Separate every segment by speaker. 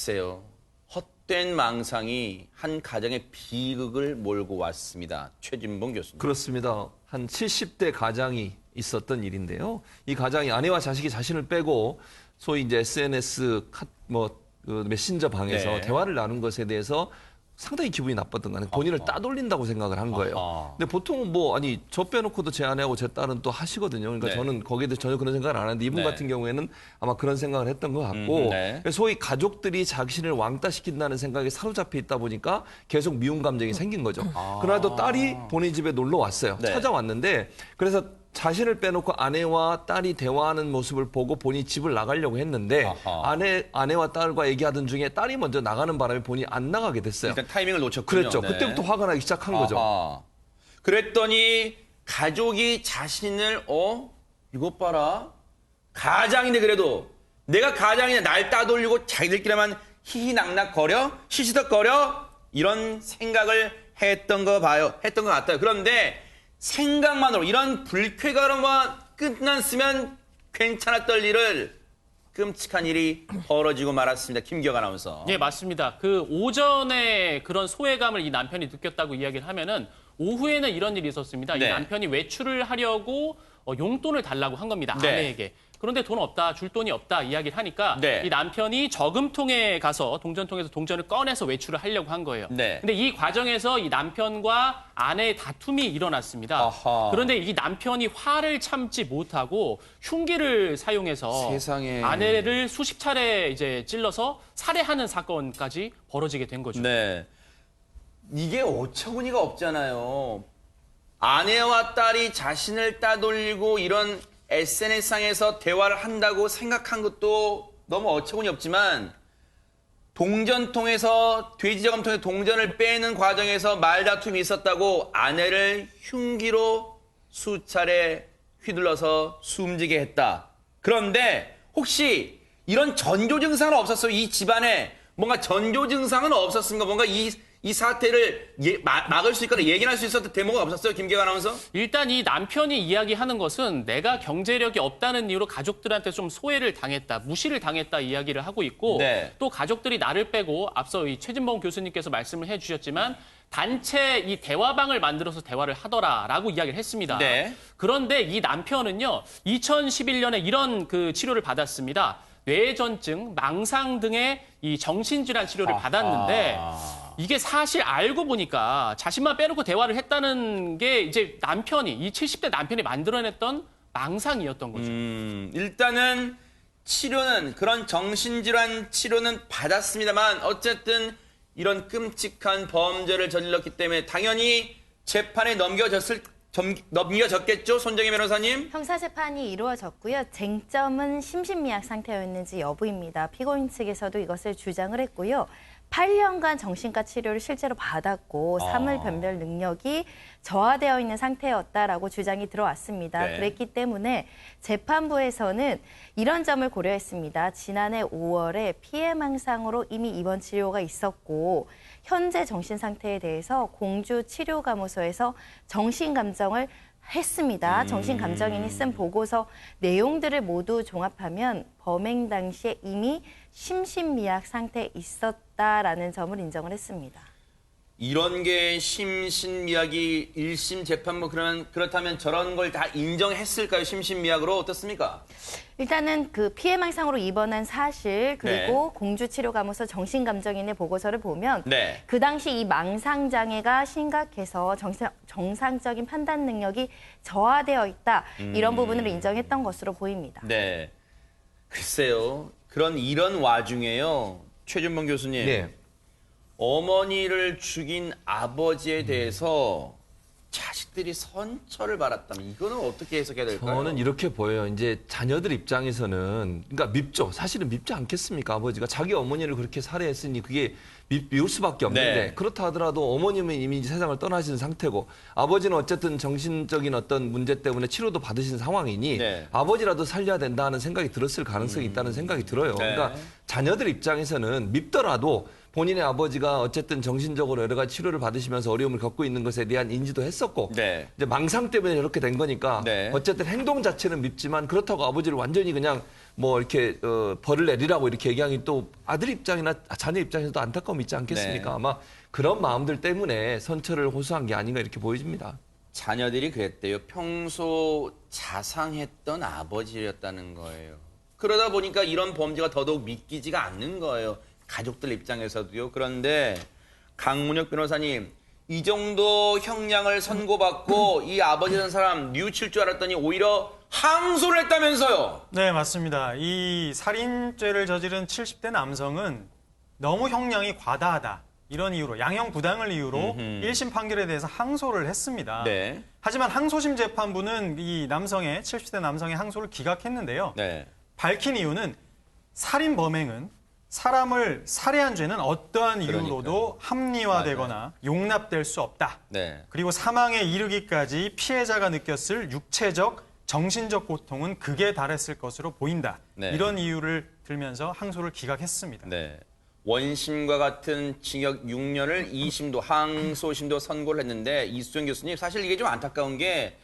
Speaker 1: 글쎄요. 헛된 망상이 한 가정의 비극을 몰고 왔습니다. 최진봉 교수님.
Speaker 2: 그렇습니다. 한 70대 가장이 있었던 일인데요. 이 가장이 아내와 자식이 자신을 빼고 소위 이제 SNS 그 메신저 방에서
Speaker 1: 네.
Speaker 2: 대화를 나눈 것에 대해서 상당히 기분이 나빴던 거는 본인을 따돌린다고 생각을 한 거예요.
Speaker 1: 아하.
Speaker 2: 근데 보통은 저 빼놓고도 제 아내하고 제 딸은 또 하시거든요. 그러니까
Speaker 1: 네.
Speaker 2: 저는 거기에 대해서 전혀 그런 생각을 안 하는데 이분
Speaker 1: 네.
Speaker 2: 같은 경우에는 아마 그런 생각을 했던 것 같고
Speaker 1: 네.
Speaker 2: 소위 가족들이 자신을 왕따시킨다는 생각에 사로잡혀 있다 보니까 계속 미움 감정이 생긴 거죠. 그러나 또 딸이 본인 집에 놀러 왔어요.
Speaker 1: 네.
Speaker 2: 찾아왔는데 그래서 자신을 빼놓고 아내와 딸이 대화하는 모습을 보고 본인이 집을 나가려고 했는데
Speaker 1: 아하.
Speaker 2: 아내와 딸과 얘기하던 중에 딸이 먼저 나가는 바람에 본인이 안 나가게 됐어요.
Speaker 1: 일단 타이밍을 놓쳤군요.
Speaker 2: 그랬죠.
Speaker 1: 네.
Speaker 2: 그때부터 화가 나기 시작한 거죠.
Speaker 1: 아하. 그랬더니 가족이 자신을 이것 봐라. 가장인데 그래도 내가 가장인데 날 따돌리고 자기들끼리만 히히낙낙거려? 시시덕거려? 이런 생각을 했던 것 같아요. 그런데 생각만으로 이런 불쾌감으로만 끝났으면 괜찮았던 일을 끔찍한 일이 벌어지고 말았습니다. 김기혁 아나운서.
Speaker 3: 예, 맞습니다. 그 오전에 그런 소외감을 이 남편이 느꼈다고 이야기를 하면은 오후에는 이런 일이 있었습니다.
Speaker 1: 네.
Speaker 3: 이 남편이 외출을 하려고 용돈을 달라고 한 겁니다.
Speaker 1: 네.
Speaker 3: 아내에게. 그런데 돈 없다, 줄 돈이 없다 이야기를 하니까
Speaker 1: 네.
Speaker 3: 이 남편이 저금통에 가서 동전통에서 동전을 꺼내서 외출을 하려고 한 거예요.
Speaker 1: 네.
Speaker 3: 근데 이 과정에서 이 남편과 아내의 다툼이 일어났습니다.
Speaker 1: 아하.
Speaker 3: 그런데 이 남편이 화를 참지 못하고 흉기를 사용해서
Speaker 1: 세상에.
Speaker 3: 아내를 수십 차례 이제 찔러서 살해하는 사건까지 벌어지게 된 거죠.
Speaker 1: 네. 이게 어처구니가 없잖아요. 아내와 딸이 자신을 따돌리고 이런 SNS상에서 대화를 한다고 생각한 것도 너무 어처구니 없지만 동전통에서 돼지저금통에 동전을 빼는 과정에서 말다툼이 있었다고 아내를 흉기로 수차례 휘둘러서 숨지게 했다. 그런데 혹시 이런 전조 증상은 없었어요? 이 집안에 뭔가 전조 증상은 없었습니까? 뭔가 이 사태를 막을 수 있거나 예견할 수 있었던 대목은 없었어요? 김기혁 아나운서?
Speaker 3: 일단 이 남편이 이야기하는 것은 내가 경제력이 없다는 이유로 가족들한테 좀 소외를 당했다, 무시를 당했다 이야기를 하고 있고
Speaker 1: 네.
Speaker 3: 또 가족들이 나를 빼고 앞서 이 최진봉 교수님께서 말씀을 해주셨지만 단체 이 대화방을 만들어서 대화를 하더라라고 이야기를 했습니다.
Speaker 1: 네.
Speaker 3: 그런데 이 남편은요, 2011년에 이런 그 치료를 받았습니다. 뇌전증, 망상 등의 이 정신질환 치료를 받았는데 이게 사실 알고 보니까 자신만 빼놓고 대화를 했다는 게 이제 이 70대 남편이 만들어냈던 망상이었던 거죠.
Speaker 1: 일단은 치료는 그런 정신질환 치료는 받았습니다만 어쨌든 이런 끔찍한 범죄를 저질렀기 때문에 당연히 재판에 넘겨졌겠죠, 손정혜 변호사님?
Speaker 4: 형사재판이 이루어졌고요. 쟁점은 심신미약 상태였는지 여부입니다. 피고인 측에서도 이것을 주장을 했고요. 8년간 정신과 치료를 실제로 받았고 사물 변별 능력이 저하되어 있는 상태였다라고 주장이 들어왔습니다.
Speaker 1: 네.
Speaker 4: 그랬기 때문에 재판부에서는 이런 점을 고려했습니다. 지난해 5월에 피해망상으로 이미 입원 치료가 있었고 현재 정신 상태에 대해서 공주치료감호소에서 정신감정을 했습니다. 정신감정인이 쓴 보고서 내용들을 모두 종합하면 범행 당시에 이미 심신미약 상태에 있었다라는 점을 인정을 했습니다.
Speaker 1: 이런 게 심신미약이 1심 재판부 그렇다면 저런 걸 다 인정했을까요? 심신미약으로 어떻습니까?
Speaker 4: 일단은 그 피해망상으로 입원한 사실 그리고
Speaker 1: 네.
Speaker 4: 공주치료감호소 정신감정인의 보고서를 보면
Speaker 1: 네.
Speaker 4: 그 당시 이 망상장애가 심각해서 정상적인 판단 능력이 저하되어 있다. 이런 부분을 인정했던 것으로 보입니다.
Speaker 1: 네. 글쎄요. 이런 와중에요. 최준봉 교수님.
Speaker 2: 네.
Speaker 1: 어머니를 죽인 아버지에 대해서 자식들이 선처를 받았다면 이거는 어떻게 해석해야 될까요?
Speaker 2: 저는 이렇게 보여요. 이제 자녀들 입장에서는 그러니까 밉죠. 사실은 밉지 않겠습니까? 아버지가 자기 어머니를 그렇게 살해했으니 그게 미울 수밖에 없는데
Speaker 1: 네.
Speaker 2: 그렇다 하더라도 어머님은 이미 이제 세상을 떠나신 상태고 아버지는 어쨌든 정신적인 어떤 문제 때문에 치료도 받으신 상황이니
Speaker 1: 네.
Speaker 2: 아버지라도 살려야 된다 하는 생각이 들었을 가능성이 있다는 생각이 들어요.
Speaker 1: 네.
Speaker 2: 그러니까 자녀들 입장에서는 밉더라도 본인의 아버지가 어쨌든 정신적으로 여러 가지 치료를 받으시면서 어려움을 겪고 있는 것에 대한 인지도 했었고
Speaker 1: 네.
Speaker 2: 이제 망상 때문에 이렇게 된 거니까
Speaker 1: 네.
Speaker 2: 어쨌든 행동 자체는 밉지만 그렇다고 아버지를 완전히 그냥 뭐 이렇게 벌을 내리라고 이렇게 얘기하니 또 아들 입장이나 자녀 입장에서도 안타까움이 있지 않겠습니까?
Speaker 1: 네.
Speaker 2: 아마 그런 마음들 때문에 선처를 호소한 게 아닌가 이렇게 보여집니다.
Speaker 1: 자녀들이 그랬대요. 평소 자상했던 아버지였다는 거예요. 그러다 보니까 이런 범죄가 더더욱 믿기지가 않는 거예요. 가족들 입장에서도요. 그런데 강문혁 변호사님, 이 정도 형량을 선고받고 이 아버지라는 사람 뉘우칠 줄 알았더니 오히려 항소를 했다면서요.
Speaker 5: 네, 맞습니다. 이 살인죄를 저지른 70대 남성은 너무 형량이 과다하다. 이런 이유로 양형 부당을 이유로 1심 판결에 대해서 항소를 했습니다.
Speaker 1: 네.
Speaker 5: 하지만 항소심 재판부는 이 남성의 70대 남성의 항소를 기각했는데요.
Speaker 1: 네.
Speaker 5: 밝힌 이유는 살인 범행은 사람을 살해한 죄는 어떠한 이유로도
Speaker 1: 그러니까요.
Speaker 5: 합리화되거나 용납될 수 없다.
Speaker 1: 네.
Speaker 5: 그리고 사망에 이르기까지 피해자가 느꼈을 육체적, 정신적 고통은 극에 달했을 것으로 보인다.
Speaker 1: 네.
Speaker 5: 이런 이유를 들면서 항소를 기각했습니다.
Speaker 1: 네. 원심과 같은 징역 6년을 2심도 항소심도 선고를 했는데 이수정 교수님, 사실 이게 좀 안타까운 게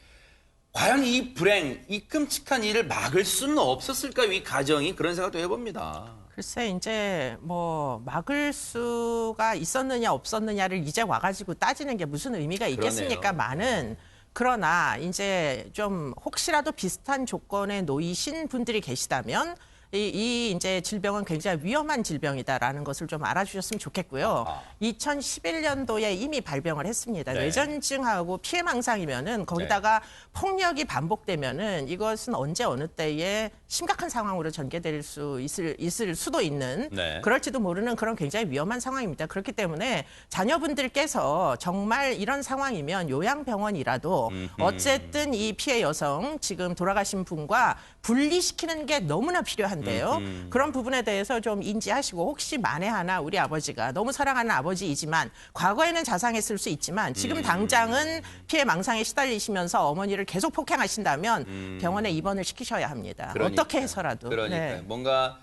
Speaker 1: 과연 이 불행, 이 끔찍한 일을 막을 수는 없었을까요? 이 가정이 그런 생각도 해봅니다.
Speaker 6: 글쎄 이제 뭐 막을 수가 있었느냐 없었느냐를 이제 와가지고 따지는 게 무슨 의미가 있겠습니까? 많은. 그러나 이제 좀 혹시라도 비슷한 조건에 놓이신 분들이 계시다면 이 이제 질병은 굉장히 위험한 질병이다라는 것을 좀 알아주셨으면 좋겠고요. 2011년도에 이미 발병을 했습니다.
Speaker 1: 네.
Speaker 6: 뇌전증하고 피해망상이면은 거기다가 폭력이 반복되면은 이것은 언제 어느 때에 심각한 상황으로 전개될 수 있을 수도 있는
Speaker 1: 네.
Speaker 6: 그럴지도 모르는 그런 굉장히 위험한 상황입니다. 그렇기 때문에 자녀분들께서 정말 이런 상황이면 요양병원이라도 어쨌든 이 피해 여성 지금 돌아가신 분과 분리시키는 게 너무나 필요한데요. 그런 부분에 대해서 좀 인지하시고 혹시 만에 하나 우리 아버지가 너무 사랑하는 아버지이지만 과거에는 자상했을 수 있지만 지금 당장은 피해 망상에 시달리시면서 어머니를 계속 폭행하신다면 병원에 입원을 시키셔야 합니다.
Speaker 1: 그러니까요.
Speaker 6: 어떻게 해서라도.
Speaker 1: 그러니까
Speaker 6: 네.
Speaker 1: 뭔가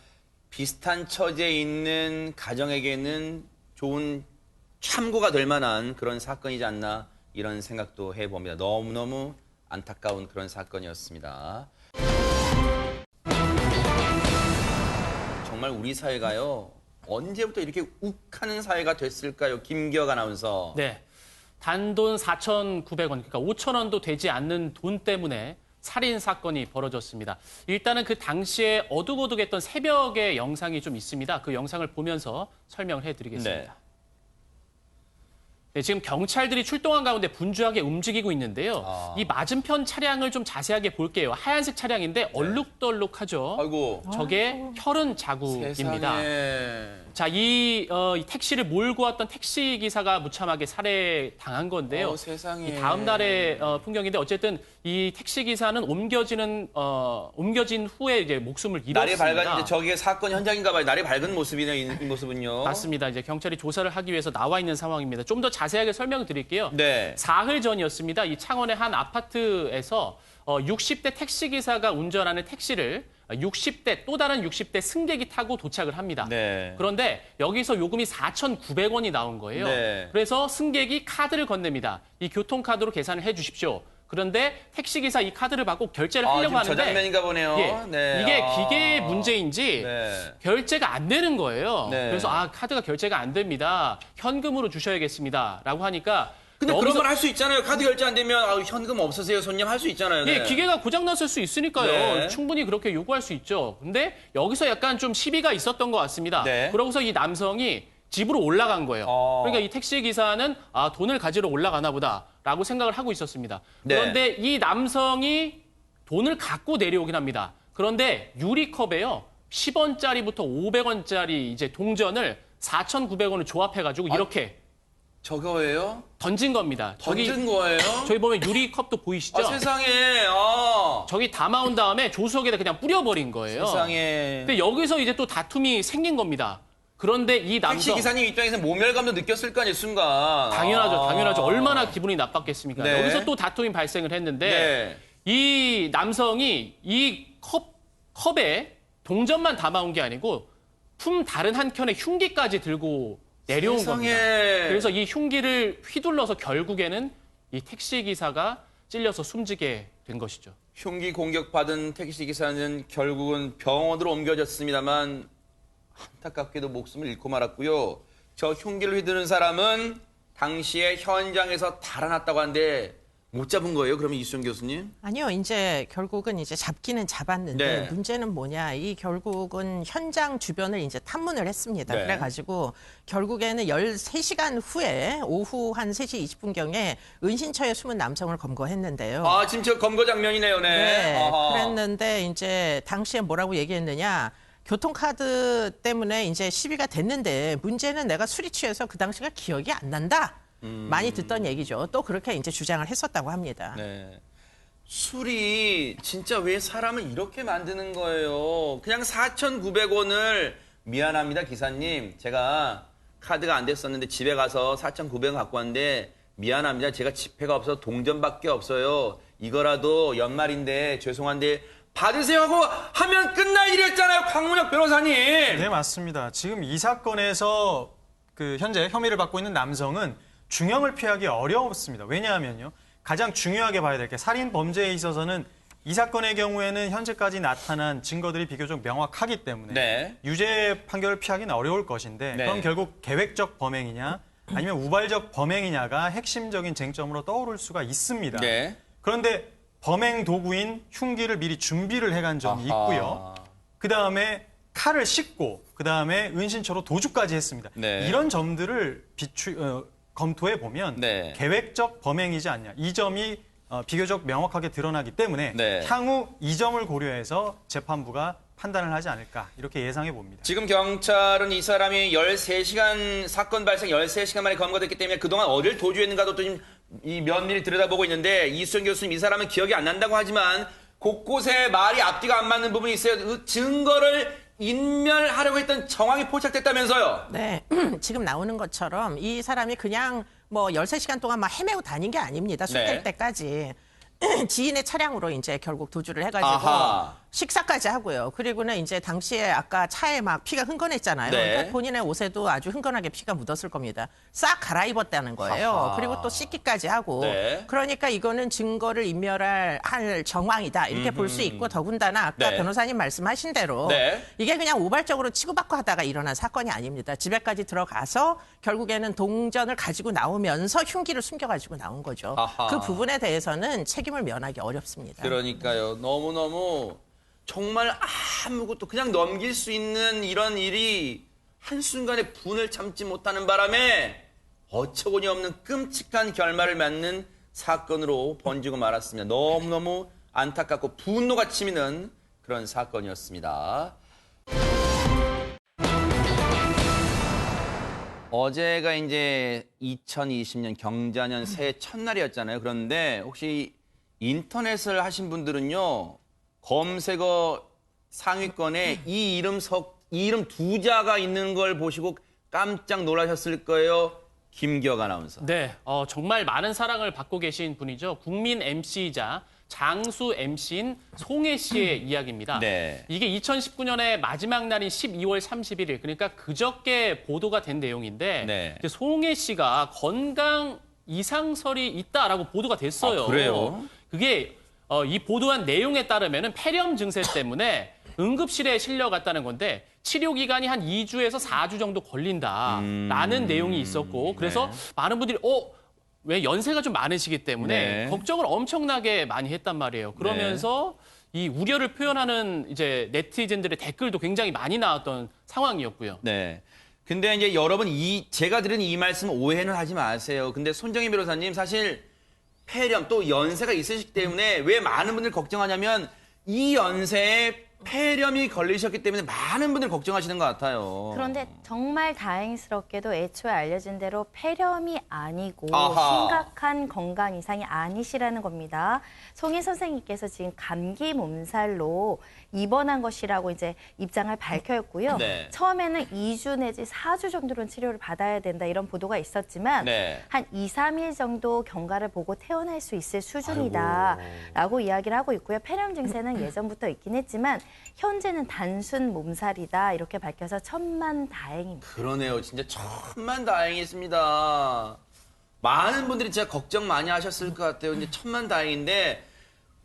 Speaker 1: 비슷한 처지에 있는 가정에게는 좋은 참고가 될 만한 그런 사건이지 않나 이런 생각도 해봅니다. 너무너무 안타까운 그런 사건이었습니다. 정말 우리 사회가요, 언제부터 이렇게 욱하는 사회가 됐을까요? 김기혁 아나운서.
Speaker 3: 네. 단돈 4,900원, 그러니까 5,000원도 되지 않는 돈 때문에 살인 사건이 벌어졌습니다. 일단은 그 당시에 어둑어둑했던 새벽의 영상이 좀 있습니다. 그 영상을 보면서 설명을 해드리겠습니다.
Speaker 1: 네.
Speaker 3: 네, 지금 경찰들이 출동한 가운데 분주하게 움직이고 있는데요. 이 맞은편 차량을 좀 자세하게 볼게요. 하얀색 차량인데 얼룩덜룩하죠.
Speaker 1: 아이고.
Speaker 3: 저게 혈흔 자국입니다.
Speaker 1: 세상에.
Speaker 3: 자, 이 택시를 몰고 왔던 택시 기사가 무참하게 살해당한 건데요.
Speaker 1: 세상에.
Speaker 3: 이 다음 날의 풍경인데 어쨌든 이 택시 기사는 옮겨진 후에 이제 목숨을
Speaker 1: 날이
Speaker 3: 잃었습니다.
Speaker 1: 밝은 이제 저게 사건 현장인가 봐요. 날이 밝은 모습이네, 이 모습은요.
Speaker 3: 맞습니다. 이제 경찰이 조사를 하기 위해서 나와 있는 상황입니다. 좀 더 자세하게 설명을 드릴게요.
Speaker 1: 네.
Speaker 3: 사흘 전이었습니다. 이 창원의 한 아파트에서 60대 택시 기사가 운전하는 택시를 60대 또 다른 60대 승객이 타고 도착을 합니다.
Speaker 1: 네.
Speaker 3: 그런데 여기서 요금이 4,900원이 나온 거예요.
Speaker 1: 네.
Speaker 3: 그래서 승객이 카드를 건넵니다. 이 교통카드로 계산을 해 주십시오. 그런데 택시기사 이 카드를 받고 결제를 하려고
Speaker 1: 지금 저
Speaker 3: 하는데
Speaker 1: 장면인가 보네요.
Speaker 3: 예,
Speaker 1: 네.
Speaker 3: 이게 기계의 문제인지
Speaker 1: 네.
Speaker 3: 결제가 안 되는 거예요.
Speaker 1: 네.
Speaker 3: 그래서 카드가 결제가 안 됩니다. 현금으로 주셔야겠습니다. 라고 하니까
Speaker 1: 근데
Speaker 3: 여기서-
Speaker 1: 그런 걸 할 수 있잖아요. 카드 결제 안 되면 현금 없으세요, 손님 할 수 있잖아요. 네.
Speaker 3: 예, 기계가 고장났을 수 있으니까요.
Speaker 1: 네.
Speaker 3: 충분히 그렇게 요구할 수 있죠. 근데 여기서 약간 좀 시비가 있었던 것 같습니다.
Speaker 1: 네.
Speaker 3: 그러고서 이 남성이 집으로 올라간 거예요. 그러니까 이 택시 기사는 돈을 가지러 올라가나 보다라고 생각을 하고 있었습니다.
Speaker 1: 네.
Speaker 3: 그런데 이 남성이 돈을 갖고 내려오긴 합니다. 그런데 유리컵에요. 10원짜리부터 500원짜리 이제 동전을 4,900원을 조합해가지고 이렇게
Speaker 1: 저거예요?
Speaker 3: 던진 겁니다.
Speaker 1: 던진 거예요?
Speaker 3: 저기 보면 유리컵도 보이시죠?
Speaker 1: 세상에.
Speaker 3: 저기 담아온 다음에 조수석에다 그냥 뿌려버린 거예요.
Speaker 1: 세상에.
Speaker 3: 근데 여기서 이제 또 다툼이 생긴 겁니다. 그런데 이
Speaker 1: 택시
Speaker 3: 남성
Speaker 1: 기사님 입장에서 모멸감도 느꼈을 거 아니에요, 순간.
Speaker 3: 당연하죠. 얼마나 기분이 나빴겠습니까?
Speaker 1: 네.
Speaker 3: 여기서 또 다툼이 발생을 했는데
Speaker 1: 네.
Speaker 3: 이 남성이 이 컵에 동전만 담아온 게 아니고 품 다른 한 켠에 흉기까지 들고 내려온
Speaker 1: 세상에.
Speaker 3: 겁니다. 그래서 이 흉기를 휘둘러서 결국에는 이 택시 기사가 찔려서 숨지게 된 것이죠.
Speaker 1: 흉기 공격받은 택시기사는 결국은 병원으로 옮겨졌습니다만 안타깝게도 목숨을 잃고 말았고요. 저 흉기를 휘두른 사람은 당시에 현장에서 달아났다고 하는데 못 잡은 거예요? 그러면 이수영 교수님?
Speaker 6: 아니요, 이제 결국은 이제 잡기는 잡았는데
Speaker 1: 네.
Speaker 6: 문제는 뭐냐? 이 결국은 현장 주변을 이제 탐문을 했습니다.
Speaker 1: 네.
Speaker 6: 그래가지고 결국에는 13시간 후에 오후 한 3시 20분경에 은신처에 숨은 남성을 검거했는데요.
Speaker 1: 아, 지금 저 검거 장면이네요, 네.
Speaker 6: 네,
Speaker 1: 아하.
Speaker 6: 그랬는데 이제 당시에 뭐라고 얘기했느냐? 교통카드 때문에 이제 시비가 됐는데 문제는 내가 술이 취해서 그 당시가 기억이 안 난다. 많이 듣던 얘기죠. 또 그렇게 이제 주장을 했었다고 합니다.
Speaker 1: 네. 술이 진짜 왜 사람을 이렇게 만드는 거예요? 그냥 4,900원을 미안합니다, 기사님. 제가 카드가 안 됐었는데 집에 가서 4,900원 갖고 왔는데 미안합니다. 제가 지폐가 없어서 동전밖에 없어요. 이거라도 연말인데 죄송한데 받으세요 하고 하면 끝날 일이었잖아요, 광문혁 변호사님.
Speaker 5: 네, 맞습니다. 지금 이 사건에서 그 현재 혐의를 받고 있는 남성은 중형을 피하기 어렵습니다. 왜냐하면요. 가장 중요하게 봐야 될 게 살인 범죄에 있어서는 이 사건의 경우에는 현재까지 나타난 증거들이 비교적 명확하기 때문에
Speaker 1: 네.
Speaker 5: 유죄 판결을 피하기는 어려울 것인데
Speaker 1: 네.
Speaker 5: 그럼 결국 계획적 범행이냐 아니면 우발적 범행이냐가 핵심적인 쟁점으로 떠오를 수가 있습니다.
Speaker 1: 네.
Speaker 5: 그런데 범행 도구인 흉기를 미리 준비를 해간 점이
Speaker 1: 아하.
Speaker 5: 있고요. 그다음에 칼을 씻고 그다음에 은신처로 도주까지 했습니다.
Speaker 1: 네.
Speaker 5: 이런 점들을 검토해 보면
Speaker 1: 네.
Speaker 5: 계획적 범행이지 않냐. 이 점이 비교적 명확하게 드러나기 때문에
Speaker 1: 네.
Speaker 5: 향후 이 점을 고려해서 재판부가 판단을 하지 않을까 이렇게 예상해 봅니다.
Speaker 1: 지금 경찰은 이 사람이 13시간, 사건 발생 13시간 만에 검거됐기 때문에 그동안 어딜 도주했는가도 또 지금 이 면밀히 들여다보고 있는데 이수영 교수님 이 사람은 기억이 안 난다고 하지만 곳곳에 말이 앞뒤가 안 맞는 부분이 있어요. 그 증거를 인멸하려고 했던 정황이 포착됐다면서요?
Speaker 6: 네, 지금 나오는 것처럼 이 사람이 그냥 뭐 13시간 동안 막 헤매고 다닌 게 아닙니다. 술
Speaker 1: 네.
Speaker 6: 깰 때까지. 지인의 차량으로 이제 결국 도주를 해가지고
Speaker 1: 아하.
Speaker 6: 식사까지 하고요. 그리고는 이제 당시에 아까 차에 막 피가 흥건했잖아요.
Speaker 1: 네.
Speaker 6: 그러니까 본인의 옷에도 아주 흥건하게 피가 묻었을 겁니다. 싹 갈아입었다는 거예요.
Speaker 1: 아하.
Speaker 6: 그리고 또 씻기까지 하고.
Speaker 1: 네.
Speaker 6: 그러니까 이거는 증거를 인멸할 정황이다. 이렇게 볼 수 있고 더군다나 아까
Speaker 1: 네.
Speaker 6: 변호사님 말씀하신 대로
Speaker 1: 네.
Speaker 6: 이게 그냥 우발적으로 치고받고 하다가 일어난 사건이 아닙니다. 집에까지 들어가서 결국에는 동전을 가지고 나오면서 흉기를 숨겨가지고 나온 거죠.
Speaker 1: 아하.
Speaker 6: 그 부분에 대해서는 책임을 면하기 어렵습니다.
Speaker 1: 그러니까요. 너무너무 정말 아무것도 그냥 넘길 수 있는 이런 일이 한순간에 분을 참지 못하는 바람에 어처구니 없는 끔찍한 결말을 맞는 사건으로 번지고 말았습니다. 너무너무 안타깝고 분노가 치미는 그런 사건이었습니다. 어제가 이제 2020년 경자년 새해 첫날이었잖아요. 그런데 혹시 인터넷을 하신 분들은요, 검색어 상위권에 이 이름 두 자가 있는 걸 보시고 깜짝 놀라셨을 거예요. 김기혁 아나운서.
Speaker 3: 네, 정말 많은 사랑을 받고 계신 분이죠. 국민 MC이자 장수 MC인 송혜 씨의 이야기입니다.
Speaker 1: 네.
Speaker 3: 이게 2019년의 마지막 날인 12월 31일, 그러니까 그저께 보도가 된 내용인데
Speaker 1: 네.
Speaker 3: 이제 송혜 씨가 건강 이상설이 있다라고 보도가 됐어요.
Speaker 1: 아, 그래요?
Speaker 3: 그게 이 보도한 내용에 따르면 폐렴 증세 때문에 응급실에 실려갔다는 건데 치료 기간이 한 2주에서 4주 정도 걸린다라는 내용이 있었고 그래서 많은 분들이 왜 연세가 좀 많으시기 때문에
Speaker 1: 네.
Speaker 3: 걱정을 엄청나게 많이 했단 말이에요. 그러면서 이 우려를 표현하는 이제 네티즌들의 댓글도 굉장히 많이 나왔던 상황이었고요.
Speaker 1: 네. 근데 이제 여러분 제가 드린 이 말씀 오해는 하지 마세요. 근데 손정희 변호사님 사실 폐렴 또 연세가 있으시기 때문에 왜 많은 분들 걱정하냐면 이 연세에 폐렴이 걸리셨기 때문에 많은 분들 걱정하시는 것 같아요.
Speaker 4: 그런데 정말 다행스럽게도 애초에 알려진 대로 폐렴이 아니고
Speaker 1: 아하.
Speaker 4: 심각한 건강 이상이 아니시라는 겁니다. 송혜 선생님께서 지금 감기 몸살로 입원한 것이라고 이제 입장을 밝혔고요.
Speaker 1: 네.
Speaker 4: 처음에는 2주 내지 4주 정도는 치료를 받아야 된다 이런 보도가 있었지만
Speaker 1: 네.
Speaker 4: 한 2, 3일 정도 경과를 보고 퇴원할 수 있을 수준이다라고 이야기를 하고 있고요. 폐렴 증세는 예전부터 있긴 했지만 현재는 단순 몸살이다 이렇게 밝혀서 천만다행입니다.
Speaker 1: 그러네요. 진짜 천만다행이었습니다. 많은 분들이 진짜 걱정 많이 하셨을 것 같아요. 근데 천만다행인데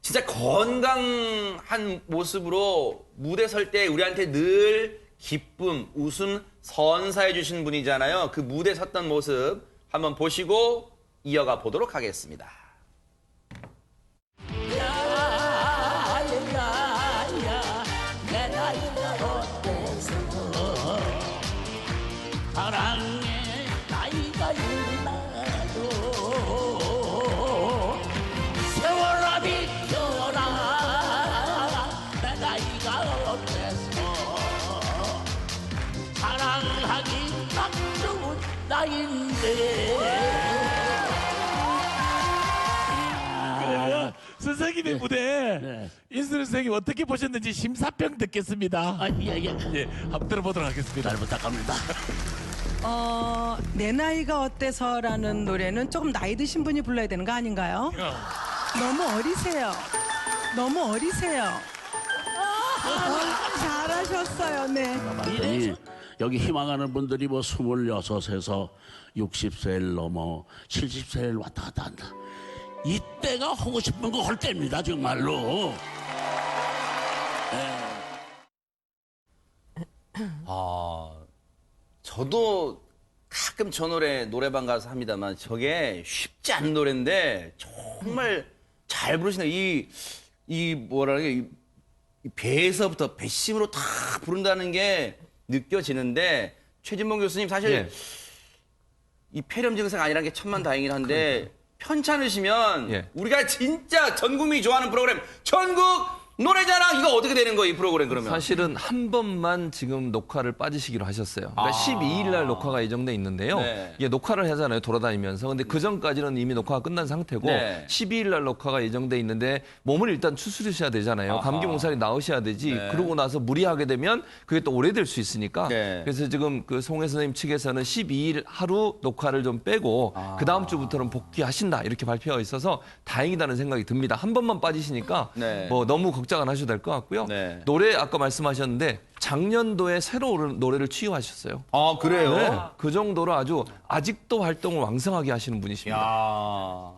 Speaker 1: 진짜 건강한 모습으로 무대 설 때 우리한테 늘 기쁨, 웃음 선사해 주신 분이잖아요. 그 무대 섰던 모습 한번 보시고 이어가 보도록 하겠습니다.
Speaker 7: 내 나이가 어때서 사랑의 나이가 있나요 세월아 비켜라 내 나이가 어때서 사랑하기 딱 좋은 나이인데
Speaker 8: 선생님의 무대
Speaker 7: 네.
Speaker 8: 인수는 선생님 어떻게 보셨는지 심사평 듣겠습니다.
Speaker 7: 예.
Speaker 8: 예, 한번 들어보도록 하겠습니다.
Speaker 7: 잘 부탁합니다.
Speaker 9: 내 나이가 어때서라는 노래는 조금 나이 드신 분이 불러야 되는 거 아닌가요? 너무 어리세요. 너무 어리세요. 잘하셨어요. 네.
Speaker 7: 봤더니 여기 희망하는 분들이 뭐 26에서 60세를 넘어 70세를 왔다 갔다 한다. 이때가 하고 싶은 거 할 때입니다, 정말로.
Speaker 1: 저도 가끔 저 노래방 가서 합니다만 저게 쉽지 않은 노래인데 정말 잘 부르시네요. 이 뭐라는 게 이 배에서부터 배심으로 다 부른다는 게 느껴지는데 최진봉 교수님 사실
Speaker 2: 예.
Speaker 1: 이 폐렴 증상 아니라는 게 천만다행이긴 한데 편찮으시면
Speaker 2: 예.
Speaker 1: 우리가 진짜 전 국민이 좋아하는 프로그램 전국 노래자랑 이거 어떻게 되는 거예요, 이 프로그램 그러면?
Speaker 2: 사실은 한 번만 지금 녹화를 빠지시기로 하셨어요. 그러니까 12일 날 녹화가 예정돼 있는데요.
Speaker 1: 네.
Speaker 2: 이게 녹화를 하잖아요, 돌아다니면서. 근데 그 전까지는 이미 녹화가 끝난 상태고
Speaker 1: 네.
Speaker 2: 12일 날 녹화가 예정돼 있는데 몸을 일단 추스르셔야 되잖아요. 감기 몸살이 나으셔야 되지.
Speaker 1: 네.
Speaker 2: 그러고 나서 무리하게 되면 그게 또 오래될 수 있으니까.
Speaker 1: 네.
Speaker 2: 그래서 지금 그 송혜 선생님 측에서는 12일 하루 녹화를 좀 빼고 그 다음 주부터는 복귀하신다 이렇게 발표가 있어서 다행이다는 생각이 듭니다. 한 번만 빠지시니까
Speaker 1: 네.
Speaker 2: 뭐 너무 걱정 안 하셔도 될 것 같고요.
Speaker 1: 네.
Speaker 2: 노래 아까 말씀하셨는데 작년도에 새로 노래를 취입하셨어요.
Speaker 1: 아, 그래요?
Speaker 2: 네. 그 정도로 아주 아직도 활동을 왕성하게 하시는 분이십니다.
Speaker 1: 야,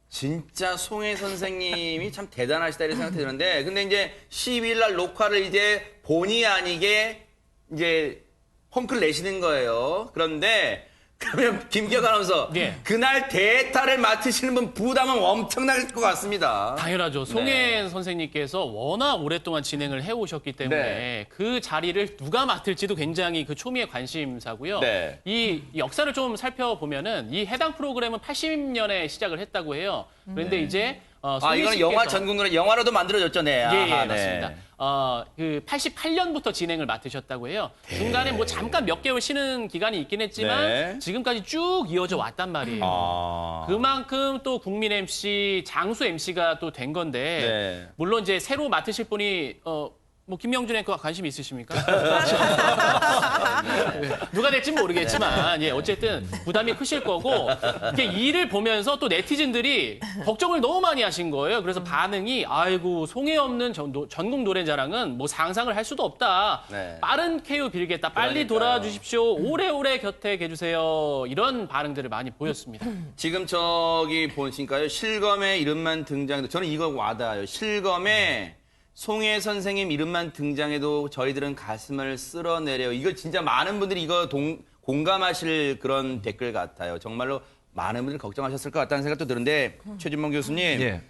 Speaker 1: 진짜 송혜 선생님이 참 대단하시다 이런 생각이 드는데, 근데 이제 12일 날 녹화를 이제 본의 아니게 이제 펑크를 내시는 거예요. 그런데 그러면 김기혁 아나운서
Speaker 3: 예.
Speaker 1: 그날 대타를 맡으시는 분 부담은 엄청날 것 같습니다.
Speaker 3: 당연하죠. 송혜 선생님께서 워낙 오랫동안 진행을 해오셨기 때문에
Speaker 1: 네.
Speaker 3: 그 자리를 누가 맡을지도 굉장히 그 초미의 관심사고요.
Speaker 1: 네.
Speaker 3: 이 역사를 좀 살펴보면은 이 해당 프로그램은 80년에 시작을 했다고 해요. 그런데 이제 송혜
Speaker 1: 이거는
Speaker 3: 씨께서-
Speaker 1: 영화 전국 노래 영화로도 만들어졌죠, 네.
Speaker 3: 예,
Speaker 1: 아하,
Speaker 3: 맞습니다. 그 88년부터 진행을 맡으셨다고 해요. 중간에 뭐 잠깐 몇 개월 쉬는 기간이 있긴 했지만
Speaker 1: 네.
Speaker 3: 지금까지 쭉 이어져 왔단 말이에요. 그만큼 또 국민 MC, 장수 MC가 또 된 건데
Speaker 1: 네.
Speaker 3: 물론 이제 새로 맡으실 분이 뭐 김명준 앵커가 관심 있으십니까? 누가 될지 모르겠지만 예 어쨌든 부담이 크실 거고 이게 일을 보면서 또 네티즌들이 걱정을 너무 많이 하신 거예요. 그래서 반응이 아이고 송혜 없는 전국 노래자랑은 뭐 상상을 할 수도 없다.
Speaker 1: 네.
Speaker 3: 빠른 쾌유 빌겠다. 빨리
Speaker 1: 그러니까요.
Speaker 3: 돌아와 주십시오. 오래오래 곁에 계주세요. 이런 반응들을 많이 보였습니다.
Speaker 1: 지금 저기 보시니까요. 실검의 이름만 등장해도 저는 이거 와닿아요. 실검에 송혜 선생님 이름만 등장해도 저희들은 가슴을 쓸어내려요. 이거 진짜 많은 분들이 이거 공감하실 그런 댓글 같아요. 정말로 많은 분들이 걱정하셨을 것 같다는 생각도 드는데 최진봉 교수님.
Speaker 2: 예.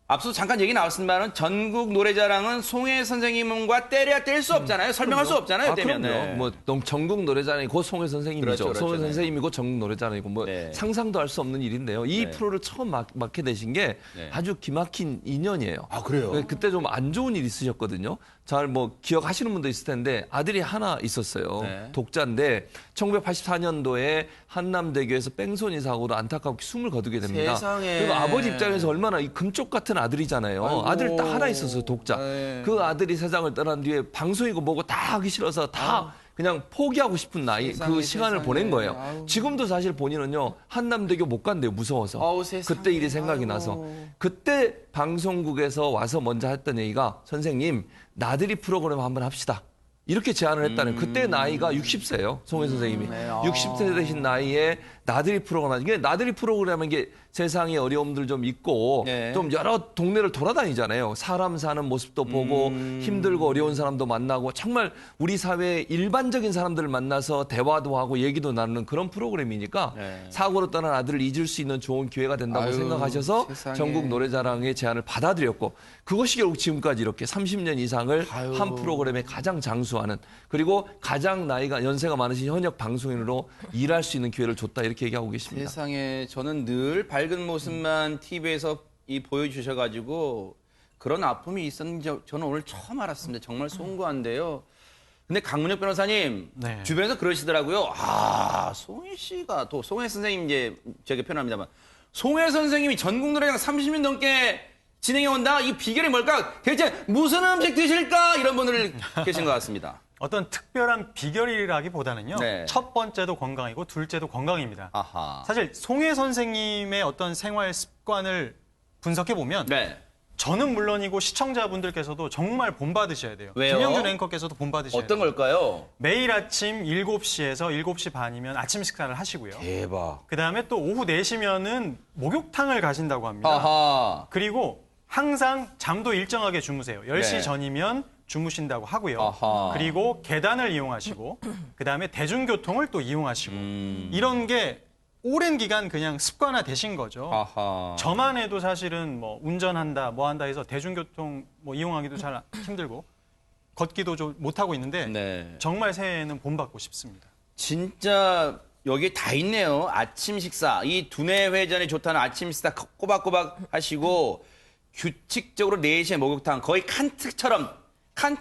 Speaker 1: 앞서 잠깐 얘기 나왔습니다만 전국 노래자랑은 송혜 선생님과 때려야 뗄 수 없잖아요. 설명할 수 없잖아요. 떼면.
Speaker 2: 그럼요. 뭐 너무 전국 노래자랑이 곧 송혜 선생님이죠.
Speaker 1: 그렇죠, 그렇죠.
Speaker 2: 송혜
Speaker 1: 네.
Speaker 2: 선생님이고 전국 노래자랑이고 뭐
Speaker 1: 네.
Speaker 2: 상상도 할 수 없는 일인데요. 이
Speaker 1: 네.
Speaker 2: 프로를 처음 맡게 되신 게
Speaker 1: 네.
Speaker 2: 아주 기막힌 인연이에요.
Speaker 1: 아, 그래요?
Speaker 2: 그때 좀 안 좋은 일이 있으셨거든요. 잘 뭐 기억하시는 분도 있을 텐데 아들이 하나 있었어요.
Speaker 1: 네.
Speaker 2: 독자인데 1984년도에 한남대교에서 뺑소니 사고로 안타깝게 숨을 거두게 됩니다.
Speaker 1: 세상에.
Speaker 2: 그리고 아버지 입장에서 얼마나 이 금쪽 같은 아들이잖아요.
Speaker 1: 아이고.
Speaker 2: 아들 딱 하나 있었어요, 독자.
Speaker 1: 네.
Speaker 2: 그 아들이 세상을 떠난 뒤에 방송이고 뭐고 다 하기 싫어서 다 그냥 포기하고 싶은 나이
Speaker 1: 세상에,
Speaker 2: 그 시간을
Speaker 1: 세상에.
Speaker 2: 보낸 거예요.
Speaker 1: 아우.
Speaker 2: 지금도 사실 본인은요 한남대교 못 간대요 무서워서.
Speaker 1: 아우, 세상에.
Speaker 2: 그때 일이 생각이
Speaker 1: 아이고.
Speaker 2: 나서 그때 방송국에서 와서 먼저 했던 얘기가 선생님 나들이 프로그램 한번 합시다. 이렇게 제안을 했다는 그때 나이가 60세예요. 송혜 선생님이. 60세 되신 나이에 나들이 프로그램 이게 나들이 프로그램은 이게 세상의 어려움들 좀 있고
Speaker 1: 네.
Speaker 2: 좀 여러 동네를 돌아다니잖아요. 사람 사는 모습도 보고 힘들고 어려운 사람도 만나고 정말 우리 사회의 일반적인 사람들을 만나서 대화도 하고 얘기도 나누는 그런 프로그램이니까
Speaker 1: 네.
Speaker 2: 사고로 떠난 아들을 잊을 수 있는 좋은 기회가 된다고
Speaker 1: 아유,
Speaker 2: 생각하셔서
Speaker 1: 세상에.
Speaker 2: 전국 노래자랑의 제안을 받아들였고 그것이 결국 지금까지 이렇게 30년 이상을
Speaker 1: 아유.
Speaker 2: 한 프로그램에 가장 장수하는 그리고 가장 연세가 많으신 현역 방송인으로 일할 수 있는 기회를 줬다 이렇게 얘기하고 계십니다.
Speaker 1: 세상에 저는 늘 밝은 모습만 TV에서 보여주셔가지고 그런 아픔이 있었는지 저는 오늘 처음 알았습니다. 정말 송구한데요. 근데 강문혁 변호사님
Speaker 5: 네.
Speaker 1: 주변에서 그러시더라고요. 송혜 씨가 또 송혜 선생님 이제 제가 표현합니다만 송혜 선생님이 전국 노래장 30년 넘게 진행해 온다. 이 비결이 뭘까? 대체 무슨 음식 드실까? 이런 분들 계신 것 같습니다.
Speaker 5: 어떤 특별한 비결이라기보다는요.
Speaker 1: 네.
Speaker 5: 첫 번째도 건강이고 둘째도 건강입니다.
Speaker 1: 아하.
Speaker 5: 사실 송혜 선생님의 어떤 생활 습관을 분석해 보면
Speaker 1: 네.
Speaker 5: 저는 물론이고 시청자분들께서도 정말 본받으셔야 돼요.
Speaker 1: 왜요?
Speaker 5: 김영준 앵커께서도 본받으셔야
Speaker 1: 어떤
Speaker 5: 돼요.
Speaker 1: 걸까요?
Speaker 5: 매일 아침 7시에서 7시 반이면 아침 식사를 하시고요.
Speaker 1: 대박.
Speaker 5: 그다음에 또 오후 4시면은 목욕탕을 가신다고 합니다.
Speaker 1: 아하.
Speaker 5: 그리고 항상 잠도 일정하게 주무세요. 10시
Speaker 1: 네.
Speaker 5: 전이면 주무신다고 하고요.
Speaker 1: 아하.
Speaker 5: 그리고 계단을 이용하시고 그다음에 대중교통을 또 이용하시고 이런 게 오랜 기간 그냥 습관화 되신 거죠.
Speaker 1: 아하.
Speaker 5: 저만 해도 사실은 뭐 운전한다 뭐 한다 해서 대중교통 뭐 이용하기도 잘 힘들고 걷기도 좀 못하고 있는데
Speaker 1: 네.
Speaker 5: 정말 새해에는 본받고 싶습니다.
Speaker 1: 진짜 여기 다 있네요. 아침 식사. 이 두뇌 회전에 좋다는 아침 식사 꼬박꼬박 하시고 규칙적으로 4시에 목욕탕. 거의 칸트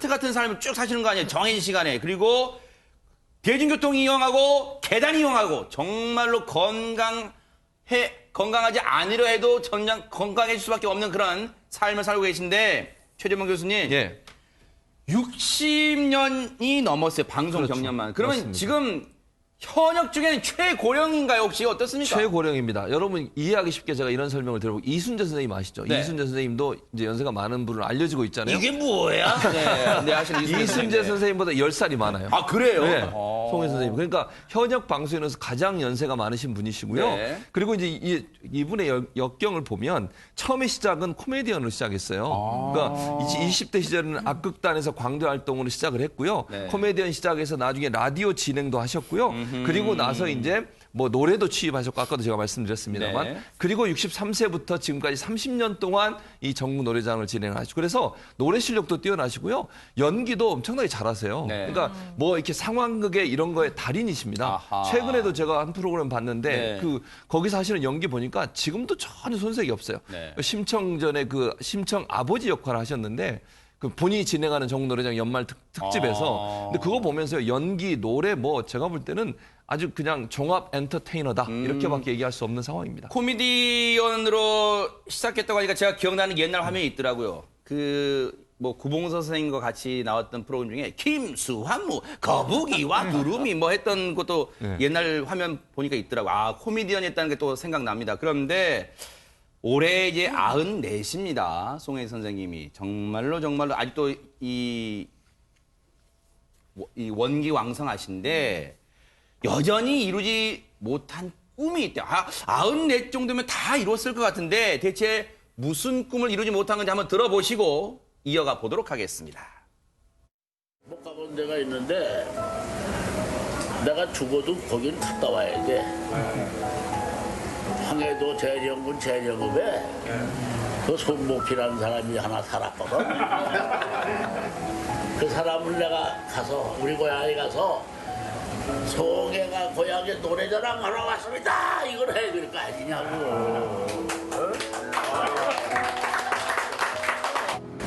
Speaker 1: 같은 삶을 쭉 사시는 거 아니에요. 정해진 시간에. 그리고 대중교통 이용하고 계단 이용하고 정말로 건강하지 않으려 해도 전장 건강해질 수밖에 없는 그런 삶을 살고 계신데 최재범 교수님.
Speaker 2: 예.
Speaker 1: 60년이 넘었어요. 방송
Speaker 2: 그렇죠.
Speaker 1: 경력만. 그러면
Speaker 2: 맞습니다.
Speaker 1: 지금 현역 중에는 최고령인가요? 혹시 어떻습니까?
Speaker 2: 최고령입니다. 여러분 이해하기 쉽게 제가 이런 설명을 드려보고 이순재 선생님 아시죠?
Speaker 1: 네.
Speaker 2: 이순재 선생님도 이제 연세가 많은 분으로 알려지고 있잖아요.
Speaker 1: 이게 뭐야? 네, 하시는
Speaker 2: 이순재 선생님보다 10살이 많아요.
Speaker 1: 아, 그래요?
Speaker 2: 네.
Speaker 1: 어.
Speaker 2: 송혜 선생님. 그러니까 현역 방송인으로서 가장 연세가 많으신 분이시고요.
Speaker 1: 네.
Speaker 2: 그리고 이제 이분의 역경을 보면 처음에 시작은 코미디언으로 시작했어요. 그러니까 20대 시절에는 악극단에서 광대 활동으로 시작을 했고요.
Speaker 1: 네.
Speaker 2: 코미디언 시작해서 나중에 라디오 진행도 하셨고요. 그리고 나서 이제 뭐 노래도 취입하셨고 아까도 제가 말씀드렸습니다만
Speaker 1: 네.
Speaker 2: 그리고 63세부터 지금까지 30년 동안 이 전국 노래장을 진행하시고 그래서 노래 실력도 뛰어나시고요. 연기도 엄청나게 잘하세요.
Speaker 1: 네.
Speaker 2: 그러니까 뭐 이렇게 상황극에 이런 거에 달인이십니다.
Speaker 1: 아하.
Speaker 2: 최근에도 제가 한 프로그램 봤는데
Speaker 1: 네.
Speaker 2: 거기서 하시는 연기 보니까 지금도 전혀 손색이 없어요.
Speaker 1: 네.
Speaker 2: 심청전에 심청 아버지 역할을 하셨는데 그 본인이 진행하는 전국 노래장 연말 특집에서 근데 그거 보면서 연기, 노래 뭐 제가 볼 때는 아주 그냥 종합 엔터테이너다 이렇게밖에 얘기할 수 없는 상황입니다.
Speaker 1: 코미디언으로 시작했다고 하니까 제가 기억나는 옛날 화면이 있더라고요. 뭐 구봉서 선생님과 같이 나왔던 프로그램 중에 김수환무 거북이와 구름이 뭐 했던 것도
Speaker 2: 네.
Speaker 1: 옛날 화면 보니까 있더라고요. 아, 코미디언이었다는 게 또 생각납니다. 그런데 올해 이제 94입니다. 송혜 선생님이. 정말로 아직도 이 원기왕성하신데 여전히 이루지 못한 꿈이 있다. 94 정도면 다 이뤘을 것 같은데 대체 무슨 꿈을 이루지 못한 건지 한번 들어보시고 이어가 보도록 하겠습니다.
Speaker 7: 못 가본 데가 있는데 내가 죽어도 거긴 갔다 와야 돼. 황해도 재령군 재령읍에 그 손목희라는 사람이 하나 살았거든. 그 사람을 내가 가서 우리 고향에 가서 송혜가 고향에 노래자랑 하러 왔습니다. 이걸 해 줄 거 아니냐고.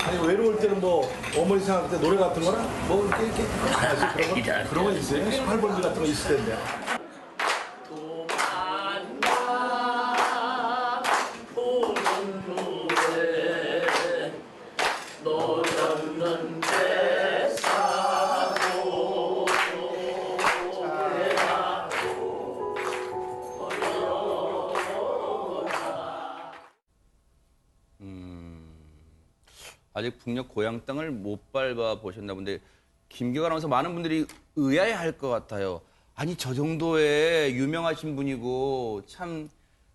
Speaker 10: 아니 외로울 때는 뭐 어머니 생각할 때 노래 같은 거나 뭐 이렇게 그런 거 있어요? 18번지 같은 거 있을 텐데.
Speaker 1: 아직 북녘 고향 땅을 못 밟아 보셨나 본데 김기화 아나운서 많은 분들이 의아해할 것 같아요. 아니 저 정도의 유명하신 분이고 참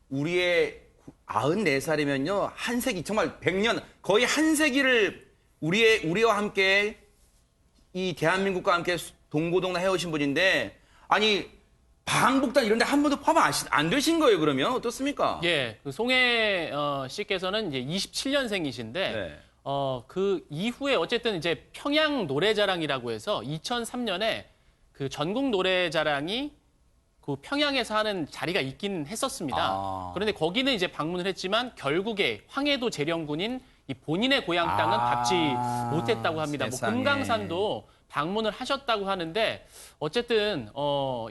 Speaker 1: 우리의 94살이면요. 한 세기, 정말 100년, 거의 한 세기를 우리와 함께 이 대한민국과 함께 동고동락 해오신 분인데, 아니, 방북단 이런 데 한 번도 포함 안 되신 거예요, 그러면? 어떻습니까?
Speaker 3: 예, 그 송혜 씨께서는 이제 27년생이신데,
Speaker 1: 네.
Speaker 3: 그 이후에 어쨌든 이제 평양 노래자랑이라고 해서 2003년에 그 전국 노래자랑이 그 평양에서 하는 자리가 있긴 했었습니다. 그런데 거기는 이제 방문을 했지만 결국에 황해도 재령군인 이 본인의 고향 땅은 밟지 못했다고 합니다. 뭐
Speaker 1: 세상에.
Speaker 3: 금강산도 방문을 하셨다고 하는데 어쨌든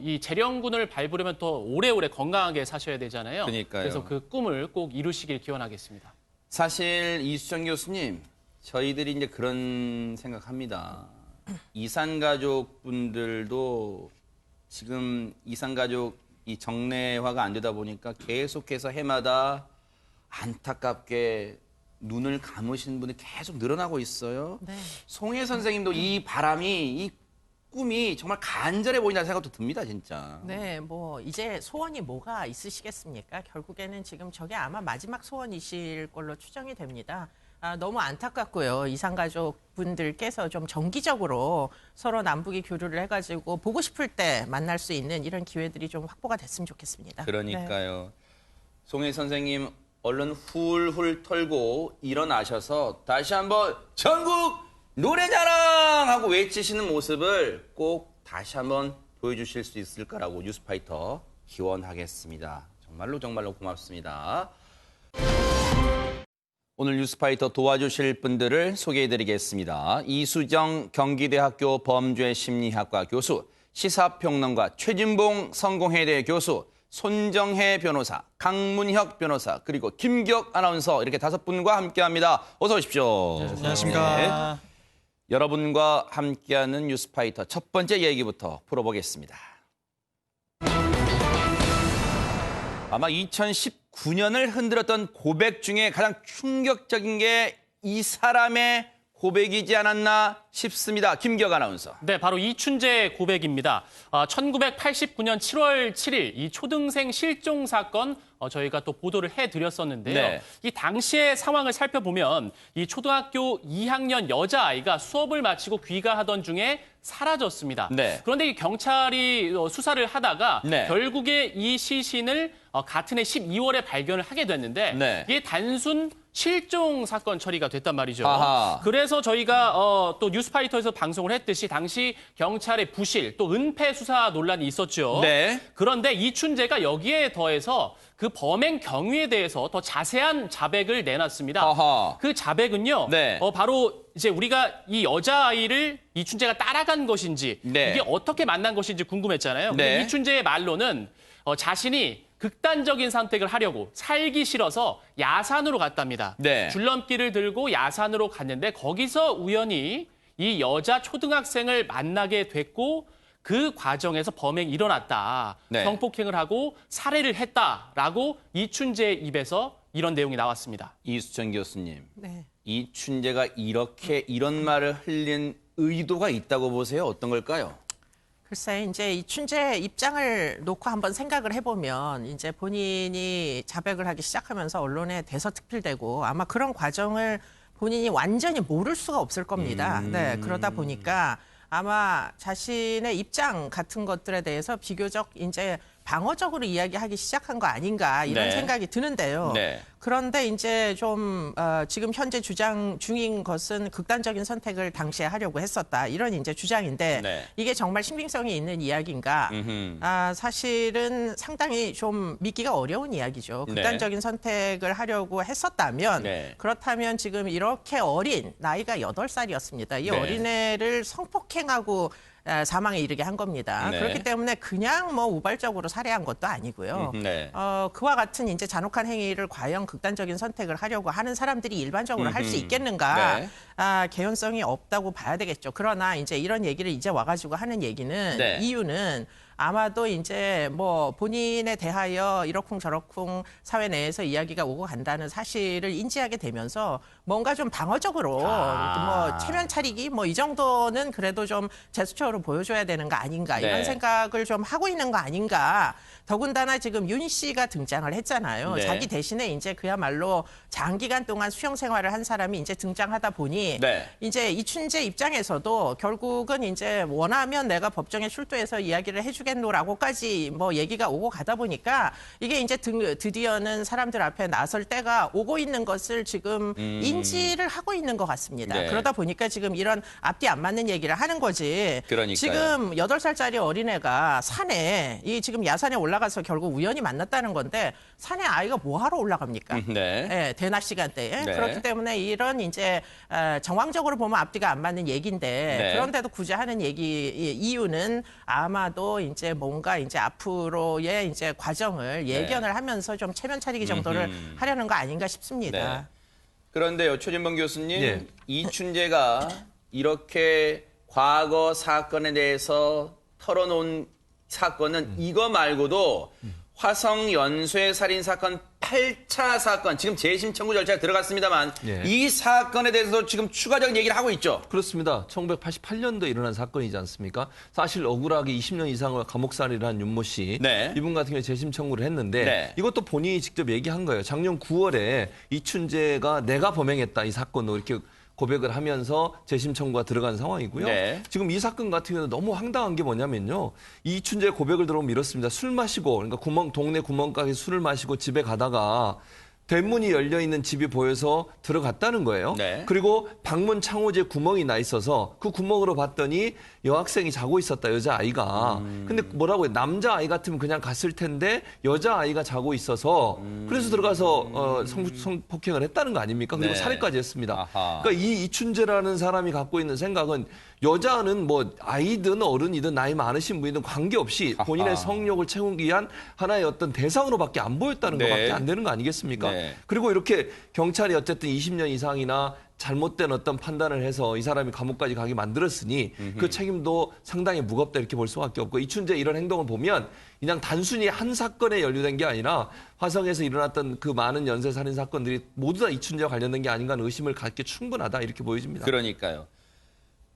Speaker 3: 이 재령군을 밟으려면 또 오래오래 건강하게 사셔야 되잖아요.
Speaker 1: 그러니까요.
Speaker 3: 그래서 그 꿈을 꼭 이루시길 기원하겠습니다.
Speaker 1: 사실 이수정 교수님, 저희들이 이제 그런 생각합니다. 이산가족 분들도 지금 이산가족 이 정례화가 안 되다 보니까 계속해서 해마다 안타깝게 눈을 감으시는 분이 계속 늘어나고 있어요.
Speaker 6: 네.
Speaker 1: 송혜 선생님도 이 바람이, 이 꿈이 정말 간절해 보인다는 생각도 듭니다, 진짜.
Speaker 6: 네, 뭐 이제 소원이 뭐가 있으시겠습니까? 결국에는 지금 저게 아마 마지막 소원이실 걸로 추정이 됩니다. 너무 안타깝고요. 이산가족 분들께서 좀 정기적으로 서로 남북이 교류를 해가지고 보고 싶을 때 만날 수 있는 이런 기회들이 좀 확보가 됐으면 좋겠습니다.
Speaker 1: 그러니까요. 송혜 선생님 얼른 훌훌 털고 일어나셔서 다시 한번 전국 노래자랑 하고 외치시는 모습을 꼭 다시 한번 보여주실 수 있을 거라고 뉴스파이터 기원하겠습니다. 정말로 고맙습니다. 오늘 뉴스파이터 도와주실 분들을 소개해드리겠습니다. 이수정 경기대학교 범죄심리학과 교수, 시사평론가 최진봉 성공회대 교수, 손정혜 변호사, 강문혁 변호사, 그리고 김기혁 아나운서 이렇게 5분과 함께합니다. 어서 오십시오.
Speaker 5: 네, 안녕하십니까.
Speaker 1: 네. 여러분과 함께하는 뉴스파이터 첫 번째 얘기부터 풀어보겠습니다. 아마 2019년을 흔들었던 고백 중에 가장 충격적인 게 이 사람의 고백이지 않았나 싶습니다. 김기혁 아나운서.
Speaker 3: 네, 바로 이춘재 고백입니다. 1989년 7월 7일 이 초등생 실종 사건 저희가 또 보도를 해드렸었는데요.
Speaker 1: 네.
Speaker 3: 이 당시의 상황을 살펴보면 이 초등학교 2학년 여자아이가 수업을 마치고 귀가하던 중에 사라졌습니다.
Speaker 1: 네.
Speaker 3: 그런데 이 경찰이 수사를 하다가
Speaker 1: 네.
Speaker 3: 결국에 이 시신을 같은 해 12월에 발견을 하게 됐는데
Speaker 1: 네.
Speaker 3: 이게 단순 실종 사건 처리가 됐단 말이죠.
Speaker 1: 아하.
Speaker 3: 그래서 저희가 또 뉴스파이터에서 방송을 했듯이 당시 경찰의 부실 또 은폐 수사 논란이 있었죠.
Speaker 1: 네.
Speaker 3: 그런데 이춘재가 여기에 더해서 그 범행 경위에 대해서 더 자세한 자백을 내놨습니다.
Speaker 1: 아하.
Speaker 3: 그 자백은요.
Speaker 1: 네.
Speaker 3: 바로 이제 우리가 이 여자아이를 이춘재가 따라간 것인지
Speaker 1: 네.
Speaker 3: 이게 어떻게 만난 것인지 궁금했잖아요. 근데
Speaker 1: 네.
Speaker 3: 이춘재의 말로는 자신이 극단적인 선택을 하려고 살기 싫어서 야산으로 갔답니다.
Speaker 1: 네.
Speaker 3: 줄넘기를 들고 야산으로 갔는데 거기서 우연히 이 여자 초등학생을 만나게 됐고 그 과정에서 범행이 일어났다.
Speaker 1: 네.
Speaker 3: 성폭행을 하고 살해를 했다라고 이춘재의 입에서 이런 내용이 나왔습니다.
Speaker 1: 이수정 교수님.
Speaker 6: 네.
Speaker 1: 이춘재가 이런 말을 흘린 의도가 있다고 보세요? 어떤 걸까요?
Speaker 6: 글쎄, 이제 이춘재 입장을 놓고 한번 생각을 해보면 이제 본인이 자백을 하기 시작하면서 언론에 대서특필되고 아마 그런 과정을 본인이 완전히 모를 수가 없을 겁니다. 네, 그러다 보니까 아마 자신의 입장 같은 것들에 대해서 비교적 이제 방어적으로 이야기하기 시작한 거 아닌가 이런
Speaker 1: 네.
Speaker 6: 생각이 드는데요.
Speaker 1: 네.
Speaker 6: 그런데 이제 좀 지금 현재 주장 중인 것은 극단적인 선택을 당시에 하려고 했었다. 이런 이제 주장인데
Speaker 1: 네.
Speaker 6: 이게 정말 신빙성이 있는 이야기인가? 사실은 상당히 좀 믿기가 어려운 이야기죠.
Speaker 1: 네.
Speaker 6: 극단적인 선택을 하려고 했었다면
Speaker 1: 네.
Speaker 6: 그렇다면 지금 이렇게 어린 나이가 8살이었습니다. 이
Speaker 1: 네.
Speaker 6: 어린애를 성폭행하고 사망에 이르게 한 겁니다.
Speaker 1: 네.
Speaker 6: 그렇기 때문에 그냥 뭐 우발적으로 살해한 것도 아니고요.
Speaker 1: 네.
Speaker 6: 그와 같은 이제 잔혹한 행위를 과연 극단적인 선택을 하려고 하는 사람들이 일반적으로 할 수 있겠는가?
Speaker 1: 네.
Speaker 6: 개연성이 없다고 봐야 되겠죠. 그러나 이제 이런 얘기를 이제 와가지고 하는 얘기는
Speaker 1: 네.
Speaker 6: 이유는 아마도 이제 뭐 본인에 대하여 이러쿵저러쿵 사회 내에서 이야기가 오고 간다는 사실을 인지하게 되면서 뭔가 좀 방어적으로 뭐 체면 차리기 뭐 이 정도는 그래도 좀 제스처로 보여줘야 되는 거 아닌가
Speaker 1: 네.
Speaker 6: 이런 생각을 좀 하고 있는 거 아닌가. 더군다나 지금 윤 씨가 등장을 했잖아요.
Speaker 1: 네.
Speaker 6: 자기 대신에 이제 그야말로 장기간 동안 수용 생활을 한 사람이 이제 등장하다 보니
Speaker 1: 네.
Speaker 6: 이제 이춘재 입장에서도 결국은 이제 원하면 내가 법정에 출두해서 이야기를 해주겠노라고까지 뭐 얘기가 오고 가다 보니까 이게 이제 드디어는 사람들 앞에 나설 때가 오고 있는 것을 지금 인지를 하고 있는 것 같습니다.
Speaker 1: 네.
Speaker 6: 그러다 보니까 지금 이런 앞뒤 안 맞는 얘기를 하는 거지.
Speaker 1: 그러니까요.
Speaker 6: 지금 8살짜리 어린애가 산에 이 지금 야산에 올라가서 결국 우연히 만났다는 건데 산에 아이가 뭐 하러 올라갑니까?
Speaker 1: 네.
Speaker 6: 예, 대낮 시간대에.
Speaker 1: 네.
Speaker 6: 그렇기 때문에 이런 이제 정황적으로 보면 앞뒤가 안 맞는 얘기인데
Speaker 1: 네.
Speaker 6: 그런데도 굳이 하는 이유는 아마도 이제 뭔가 이제 앞으로의 이제 과정을 예견을 하면서 좀 체면 차리기 정도를 하려는 거 아닌가 싶습니다.
Speaker 1: 네. 그런데요, 최진범 교수님,
Speaker 2: 예.
Speaker 1: 이춘재가 이렇게 과거 사건에 대해서 털어놓은 사건은 이거 말고도 화성 연쇄 살인 사건 8차 사건, 지금 재심 청구 절차가 들어갔습니다만
Speaker 2: 예.
Speaker 1: 이 사건에 대해서도 지금 추가적인 얘기를 하고 있죠.
Speaker 2: 그렇습니다. 1988년도에 일어난 사건이지 않습니까? 사실 억울하게 20년 이상을 감옥살이를 한 윤모 씨.
Speaker 1: 네.
Speaker 2: 이분 같은 경우에 재심 청구를 했는데
Speaker 1: 네.
Speaker 2: 이것도 본인이 직접 얘기한 거예요. 작년 9월에 이춘재가 내가 범행했다 이 사건으로 이렇게 고백을 하면서 재심 청구가 들어간 상황이고요.
Speaker 1: 네.
Speaker 2: 지금 이 사건 같은 경우는 너무 황당한 게 뭐냐면요. 이춘재의 고백을 들어보면 이렇습니다. 술 마시고 그러니까 동네 구멍가게 술을 마시고 집에 가다가 대문이 열려있는 집이 보여서 들어갔다는 거예요.
Speaker 1: 네.
Speaker 2: 그리고 방문 창호지에 구멍이 나 있어서 그 구멍으로 봤더니 여학생이 자고 있었다, 여자아이가. 근데 뭐라고 해요? 남자아이 같으면 그냥 갔을 텐데 여자아이가 자고 있어서 그래서 들어가서 성폭행을 했다는 거 아닙니까? 그리고
Speaker 1: 네.
Speaker 2: 살해까지 했습니다.
Speaker 1: 아하.
Speaker 2: 그러니까 이 이춘재라는 사람이 갖고 있는 생각은 여자는 뭐 아이든 어른이든 나이 많으신 분이든 관계없이 본인의 성욕을 채우기 위한 하나의 어떤 대상으로밖에 안 보였다는
Speaker 1: 네.
Speaker 2: 것밖에 안 되는 거 아니겠습니까?
Speaker 1: 네.
Speaker 2: 그리고 이렇게 경찰이 어쨌든 20년 이상이나 잘못된 어떤 판단을 해서 이 사람이 감옥까지 가게 만들었으니 그 책임도 상당히 무겁다 이렇게 볼 수밖에 없고 이춘재 이런 행동을 보면 그냥 단순히 한 사건에 연루된 게 아니라 화성에서 일어났던 그 많은 연쇄살인 사건들이 모두 다 이춘재와 관련된 게 아닌가 하는 의심을 갖기 충분하다 이렇게 보여집니다.
Speaker 1: 그러니까요.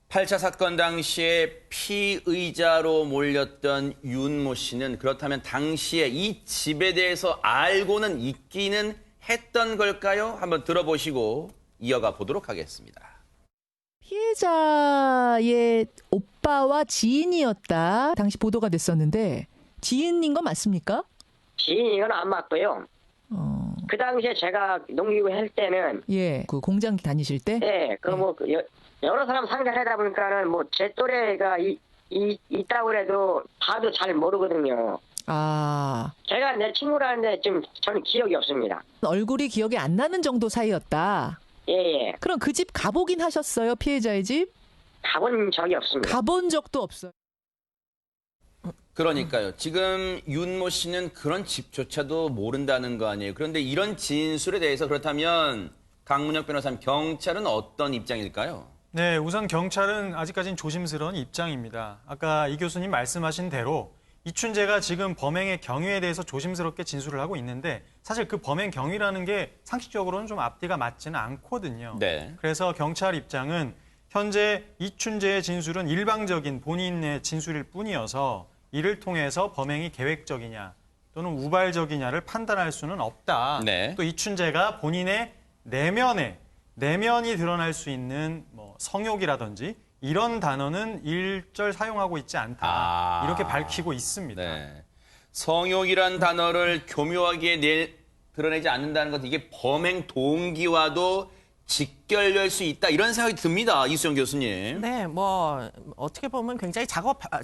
Speaker 1: 8차 사건 당시에 피의자로 몰렸던 윤모 씨는 그렇다면 당시에 이 집에 대해서 알고는 있기는 했던 걸까요? 한번 들어보시고 이어가 보도록 하겠습니다.
Speaker 11: 피해자의 오빠와 지인이었다. 당시 보도가 됐었는데 지인인 거 맞습니까?
Speaker 12: 지인인 건 안 맞고요. 그 당시에 제가 농기구 할 때는
Speaker 11: 예, 그 공장 다니실 때?
Speaker 12: 네, 여러 사람 상대하다 보니까는 뭐 제 또래가 있다고 해도 다도 잘 모르거든요.
Speaker 11: 아,
Speaker 12: 제가 내 친구라는데 좀 저는 기억이 없습니다.
Speaker 11: 얼굴이 기억이 안 나는 정도 사이였다.
Speaker 12: 예.
Speaker 11: 그럼 그 집 가보긴 하셨어요? 피해자의 집?
Speaker 12: 가본 적이 없습니다.
Speaker 11: 가본 적도 없어요.
Speaker 1: 그러니까요. 지금 윤모 씨는 그런 집조차도 모른다는 거 아니에요. 그런데 이런 진술에 대해서 그렇다면 강문혁 변호사님, 경찰은 어떤 입장일까요?
Speaker 5: 네, 우선 경찰은 아직까지는 조심스러운 입장입니다. 아까 이 교수님 말씀하신 대로 이춘재가 지금 범행의 경위에 대해서 조심스럽게 진술을 하고 있는데 사실 그 범행 경위라는 게 상식적으로는 좀 앞뒤가 맞지는 않거든요.
Speaker 1: 네.
Speaker 5: 그래서 경찰 입장은 현재 이춘재의 진술은 일방적인 본인의 진술일 뿐이어서 이를 통해서 범행이 계획적이냐 또는 우발적이냐를 판단할 수는 없다.
Speaker 1: 네.
Speaker 5: 또 이춘재가 본인의 내면이 드러날 수 있는 뭐 성욕이라든지 이런 단어는 일절 사용하고 있지 않다. 이렇게 밝히고 있습니다.
Speaker 1: 네. 성욕이란 단어를 교묘하게 드러내지 않는다는 것은 이게 범행 동기와도 직결될 수 있다. 이런 생각이 듭니다. 이수영 교수님.
Speaker 6: 네, 뭐 어떻게 보면 굉장히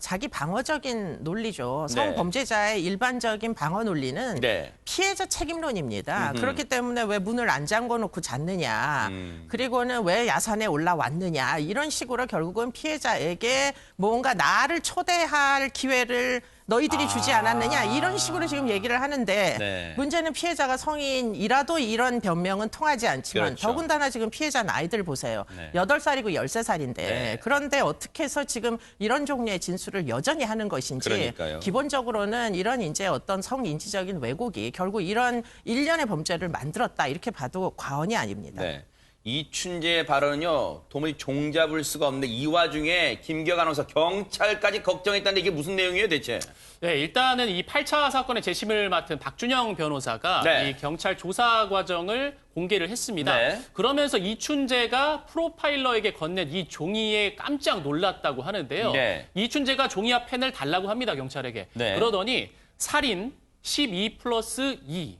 Speaker 6: 자기 방어적인 논리죠.
Speaker 1: 네.
Speaker 6: 성범죄자의 일반적인 방어 논리는
Speaker 1: 네.
Speaker 6: 피해자 책임론입니다. 그렇기 때문에 왜 문을 안 잠궈놓고 잤느냐, 그리고는 왜 야산에 올라왔느냐 이런 식으로 결국은 피해자에게 뭔가 나를 초대할 기회를 너희들이 주지 않았느냐 이런 식으로 지금 얘기를 하는데
Speaker 1: 네.
Speaker 6: 문제는 피해자가 성인이라도 이런 변명은 통하지 않지만
Speaker 1: 그렇죠.
Speaker 6: 더군다나 지금 피해자 나이들 보세요.
Speaker 1: 네.
Speaker 6: 8살이고 13살인데
Speaker 1: 네.
Speaker 6: 그런데 어떻게 해서 지금 이런 종류의 진술을 여전히 하는 것인지
Speaker 1: 그러니까요.
Speaker 6: 기본적으로는 이런 이제 어떤 성인지적인 왜곡이 결국 이런 일련의 범죄를 만들었다 이렇게 봐도 과언이 아닙니다.
Speaker 1: 네. 이춘재의 발언은요, 도무지 종잡을 수가 없는데 이 와중에 김기혁 아나운서 경찰까지 걱정했다는데 이게 무슨 내용이에요, 대체?
Speaker 3: 네, 일단은 이 8차 사건의 재심을 맡은 박준영 변호사가
Speaker 1: 네.
Speaker 3: 이 경찰 조사 과정을 공개를 했습니다.
Speaker 1: 네.
Speaker 3: 그러면서 이춘재가 프로파일러에게 건넨 이 종이에 깜짝 놀랐다고 하는데요.
Speaker 1: 네.
Speaker 3: 이춘재가 종이와 펜을 달라고 합니다, 경찰에게.
Speaker 1: 네.
Speaker 3: 그러더니 살인 12+2,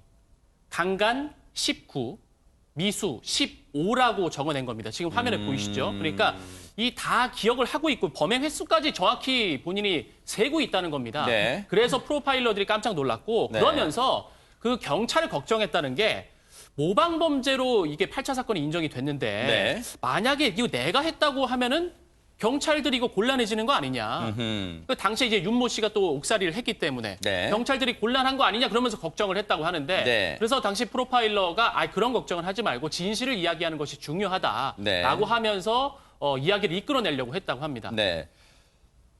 Speaker 3: 강간 19, 미수 15라고 적어낸 겁니다. 지금 화면에 보이시죠? 그러니까 이 다 기억을 하고 있고 범행 횟수까지 정확히 본인이 세고 있다는 겁니다.
Speaker 1: 네.
Speaker 3: 그래서 프로파일러들이 깜짝 놀랐고
Speaker 1: 네.
Speaker 3: 그러면서 그 경찰을 걱정했다는 게 모방 범죄로 이게 8차 사건이 인정이 됐는데
Speaker 1: 네.
Speaker 3: 만약에 이거 내가 했다고 하면은 경찰들이 이거 곤란해지는 거 아니냐. 그 당시에 이제 윤모 씨가 또 옥살이를 했기 때문에
Speaker 1: 네.
Speaker 3: 경찰들이 곤란한 거 아니냐 그러면서 걱정을 했다고 하는데
Speaker 1: 네.
Speaker 3: 그래서 당시 프로파일러가 그런 걱정을 하지 말고 진실을 이야기하는 것이 중요하다라고
Speaker 1: 네.
Speaker 3: 하면서 이야기를 이끌어내려고 했다고 합니다.
Speaker 1: 네.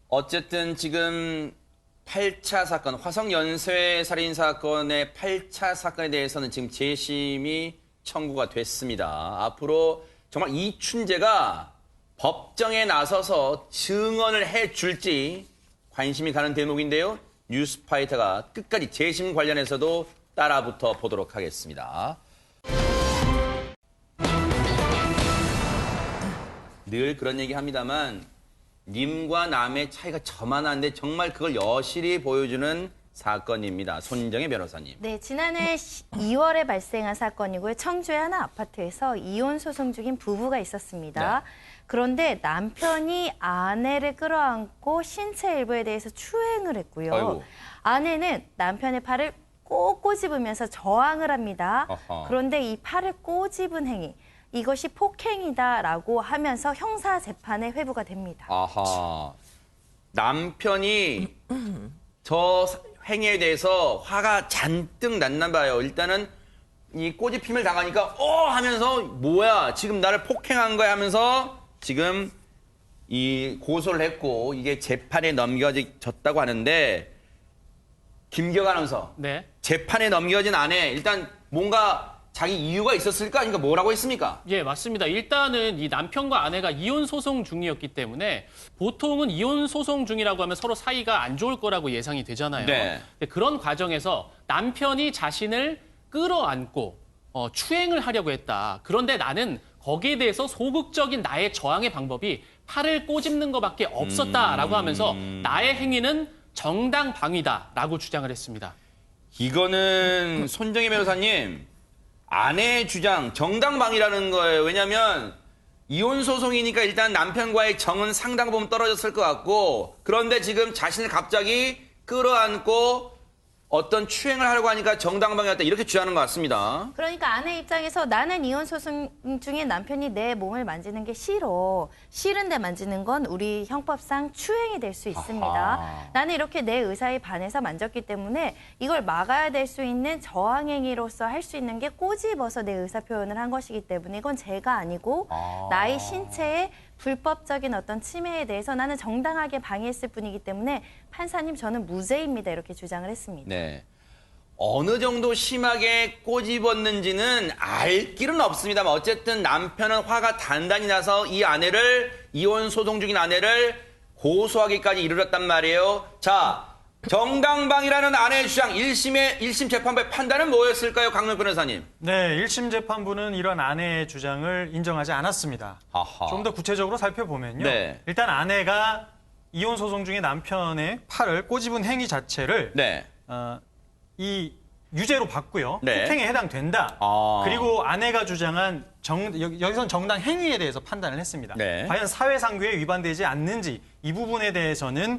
Speaker 1: 어쨌든 지금 8차 사건, 화성 연쇄 살인 사건의 8차 사건에 대해서는 지금 재심이 청구가 됐습니다. 앞으로 정말 이춘재가 법정에 나서서 증언을 해줄지 관심이 가는 대목인데요. 뉴스파이터가 끝까지 재심 관련해서도 따라붙어 보도록 하겠습니다. 늘 그런 얘기 합니다만 님과 남의 차이가 저만한데 정말 그걸 여실히 보여주는 사건입니다. 손정혜 변호사님.
Speaker 4: 네, 지난해 2월에 발생한 사건이고요. 청주의 한 아파트에서 이혼 소송 중인 부부가 있었습니다.
Speaker 1: 네.
Speaker 4: 그런데 남편이 아내를 끌어안고 신체 일부에 대해서 추행을 했고요.
Speaker 1: 아이고.
Speaker 4: 아내는 남편의 팔을 꼭 꼬집으면서 저항을 합니다.
Speaker 1: 어허.
Speaker 4: 그런데 이 팔을 꼬집은 행위, 이것이 폭행이다라고 하면서 형사 재판에 회부가 됩니다.
Speaker 1: 아하. 남편이 저 행위에 대해서 화가 잔뜩 났나 봐요. 일단은 이 꼬집힘을 당하니까 하면서 뭐야 지금 나를 폭행한 거야 하면서 지금 이 고소를 했고 이게 재판에 넘겨졌다고 하는데 김기혁 아나운서
Speaker 3: 네.
Speaker 1: 재판에 넘겨진 안에 일단 뭔가 자기 이유가 있었을까? 그러니까 뭐라고 했습니까?
Speaker 3: 예, 맞습니다. 일단은 이 남편과 아내가 이혼 소송 중이었기 때문에 보통은 이혼 소송 중이라고 하면 서로 사이가 안 좋을 거라고 예상이 되잖아요.
Speaker 1: 네.
Speaker 3: 근데 그런 과정에서 남편이 자신을 끌어안고 추행을 하려고 했다. 그런데 나는 거기에 대해서 소극적인 나의 저항의 방법이 팔을 꼬집는 것밖에 없었다라고 하면서 나의 행위는 정당방위다라고 주장을 했습니다.
Speaker 1: 이거는 손정혜 변호사님 아내의 주장 정당방위라는 거예요. 왜냐하면 이혼 소송이니까 일단 남편과의 정은 상당 부분 떨어졌을 것 같고 그런데 지금 자신을 갑자기 끌어안고 어떤 추행을 하려고 하니까 정당방위였다 이렇게 주장하는 것 같습니다.
Speaker 4: 그러니까 아내 입장에서 나는 이혼 소송 중에 남편이 내 몸을 만지는 게 싫어. 싫은데 만지는 건 우리 형법상 추행이 될 수 있습니다.
Speaker 1: 아하.
Speaker 4: 나는 이렇게 내 의사에 반해서 만졌기 때문에 이걸 막아야 될 수 있는 저항행위로서 할 수 있는 게 꼬집어서 내 의사 표현을 한 것이기 때문에 이건 죄가 아니고 나의 신체에 불법적인 어떤 침해에 대해서 나는 정당하게 방해했을 뿐이기 때문에 판사님 저는 무죄입니다. 이렇게 주장을 했습니다.
Speaker 1: 네. 어느 정도 심하게 꼬집었는지는 알 길은 없습니다만 어쨌든 남편은 화가 단단히 나서 이 아내를 이혼 소송 중인 아내를 고소하기까지 이르렀단 말이에요. 자, 정당방위라는 아내의 주장 1심 재판부의 판단은 뭐였을까요? 강명 변호사님.
Speaker 5: 네, 1심 재판부는 이런 아내의 주장을 인정하지 않았습니다.
Speaker 1: 아하.
Speaker 5: 좀 더 구체적으로 살펴보면요.
Speaker 1: 네.
Speaker 5: 일단 아내가 이혼 소송 중에 남편의 팔을 꼬집은 행위 자체를
Speaker 1: 네.
Speaker 5: 이 유죄로 봤고요.
Speaker 1: 네.
Speaker 5: 폭행에 해당된다.
Speaker 1: 아.
Speaker 5: 그리고 아내가 주장한 여기선 정당 행위에 대해서 판단을 했습니다.
Speaker 1: 네.
Speaker 5: 과연 사회상규에 위반되지 않는지 이 부분에 대해서는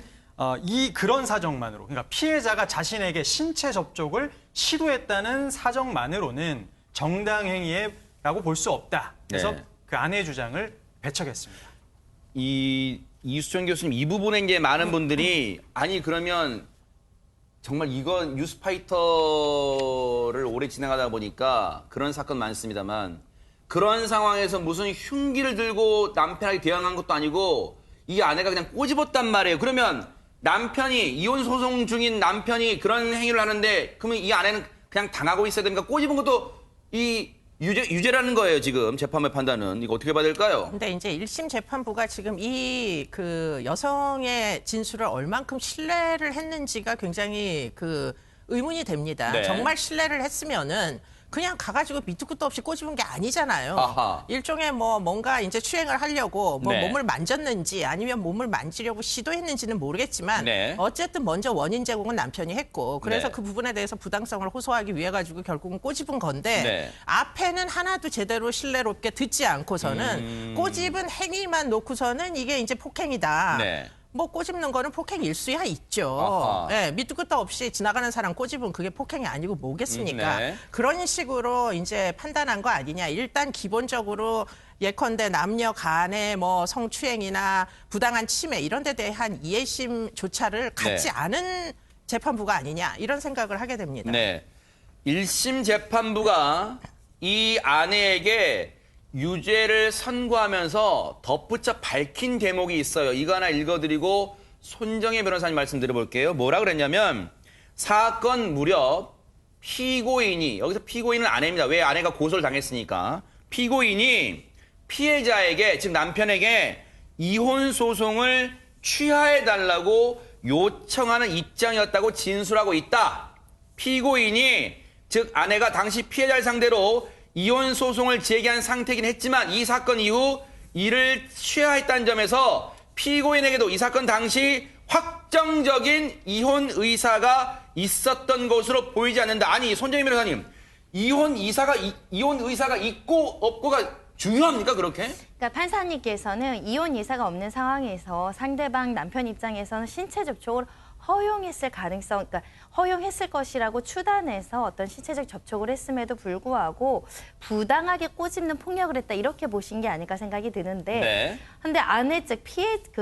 Speaker 5: 그런 사정만으로, 그러니까 피해자가 자신에게 신체 접촉을 시도했다는 사정만으로는 정당 행위라고 볼 수 없다. 그래서
Speaker 1: 네.
Speaker 5: 그 아내의 주장을 배척했습니다.
Speaker 1: 이수정 교수님 이 부분에 이제 많은 분들이 아니 그러면 정말 이건 뉴스파이터를 오래 진행하다 보니까 그런 사건 많습니다만 그런 상황에서 무슨 흉기를 들고 남편에게 대항한 것도 아니고 이 아내가 그냥 꼬집었단 말이에요. 그러면 남편이 이혼 소송 중인 남편이 그런 행위를 하는데 그러면 이 아내는 그냥 당하고 있어야 됩니까? 꼬집은 것도 이 유죄라는 거예요, 지금 재판부의 판단은. 이거 어떻게 봐야 될까요?
Speaker 6: 근데 이제 1심 재판부가 지금 이 그 여성의 진술을 얼만큼 신뢰를 했는지가 굉장히 그 의문이 됩니다.
Speaker 1: 네.
Speaker 6: 정말 신뢰를 했으면은 그냥 가가지고 밑도 끝도 없이 꼬집은 게 아니잖아요.
Speaker 1: 아하.
Speaker 6: 일종의 뭐 뭔가 이제 추행을 하려고 뭐
Speaker 1: 네.
Speaker 6: 몸을 만졌는지 아니면 몸을 만지려고 시도했는지는 모르겠지만
Speaker 1: 네.
Speaker 6: 어쨌든 먼저 원인 제공은 남편이 했고 그래서
Speaker 1: 네.
Speaker 6: 그 부분에 대해서 부당성을 호소하기 위해 가지고 결국은 꼬집은 건데
Speaker 1: 네.
Speaker 6: 앞에는 하나도 제대로 신뢰롭게 듣지 않고서는 꼬집은 행위만 놓고서는 이게 이제 폭행이다.
Speaker 1: 네.
Speaker 6: 뭐 꼬집는 거는 폭행일 수야 있죠.
Speaker 1: 아하.
Speaker 6: 예, 밑도 끝도 없이 지나가는 사람 꼬집은 그게 폭행이 아니고 뭐겠습니까?
Speaker 1: 네.
Speaker 6: 그런 식으로 이제 판단한 거 아니냐. 일단 기본적으로 예컨대 남녀 간의 뭐 성추행이나 부당한 침해 이런 데 대한 이해심조차를 갖지
Speaker 1: 네.
Speaker 6: 않은 재판부가 아니냐. 이런 생각을 하게 됩니다.
Speaker 1: 네. 1심 재판부가 이 아내에게 유죄를 선고하면서 덧붙여 밝힌 대목이 있어요. 이거 하나 읽어드리고 손정혜 변호사님 말씀 드려볼게요. 뭐라 그랬냐면 사건 무렵 피고인이, 여기서 피고인은 아내입니다. 왜? 아내가 고소를 당했으니까. 피고인이 피해자에게, 즉 남편에게 이혼 소송을 취하해달라고 요청하는 입장이었다고 진술하고 있다. 피고인이, 즉 아내가 당시 피해자를 상대로 이혼 소송을 제기한 상태이긴 했지만 이 사건 이후 이를 취하했다는 점에서 피고인에게도 이 사건 당시 확정적인 이혼 의사가 있었던 것으로 보이지 않는다. 아니, 손정희 변호사님, 이혼 의사가 있고 없고가 중요합니까, 그렇게?
Speaker 4: 그러니까 판사님께서는 이혼 의사가 없는 상황에서 상대방 남편 입장에서는 신체 접촉을 허용했을 가능성, 그러니까 허용했을 것이라고 추단해서 어떤 신체적 접촉을 했음에도 불구하고 부당하게 꼬집는 폭력을 했다 이렇게 보신 게 아닐까 생각이 드는데,
Speaker 1: 네.
Speaker 4: 근데 아내 측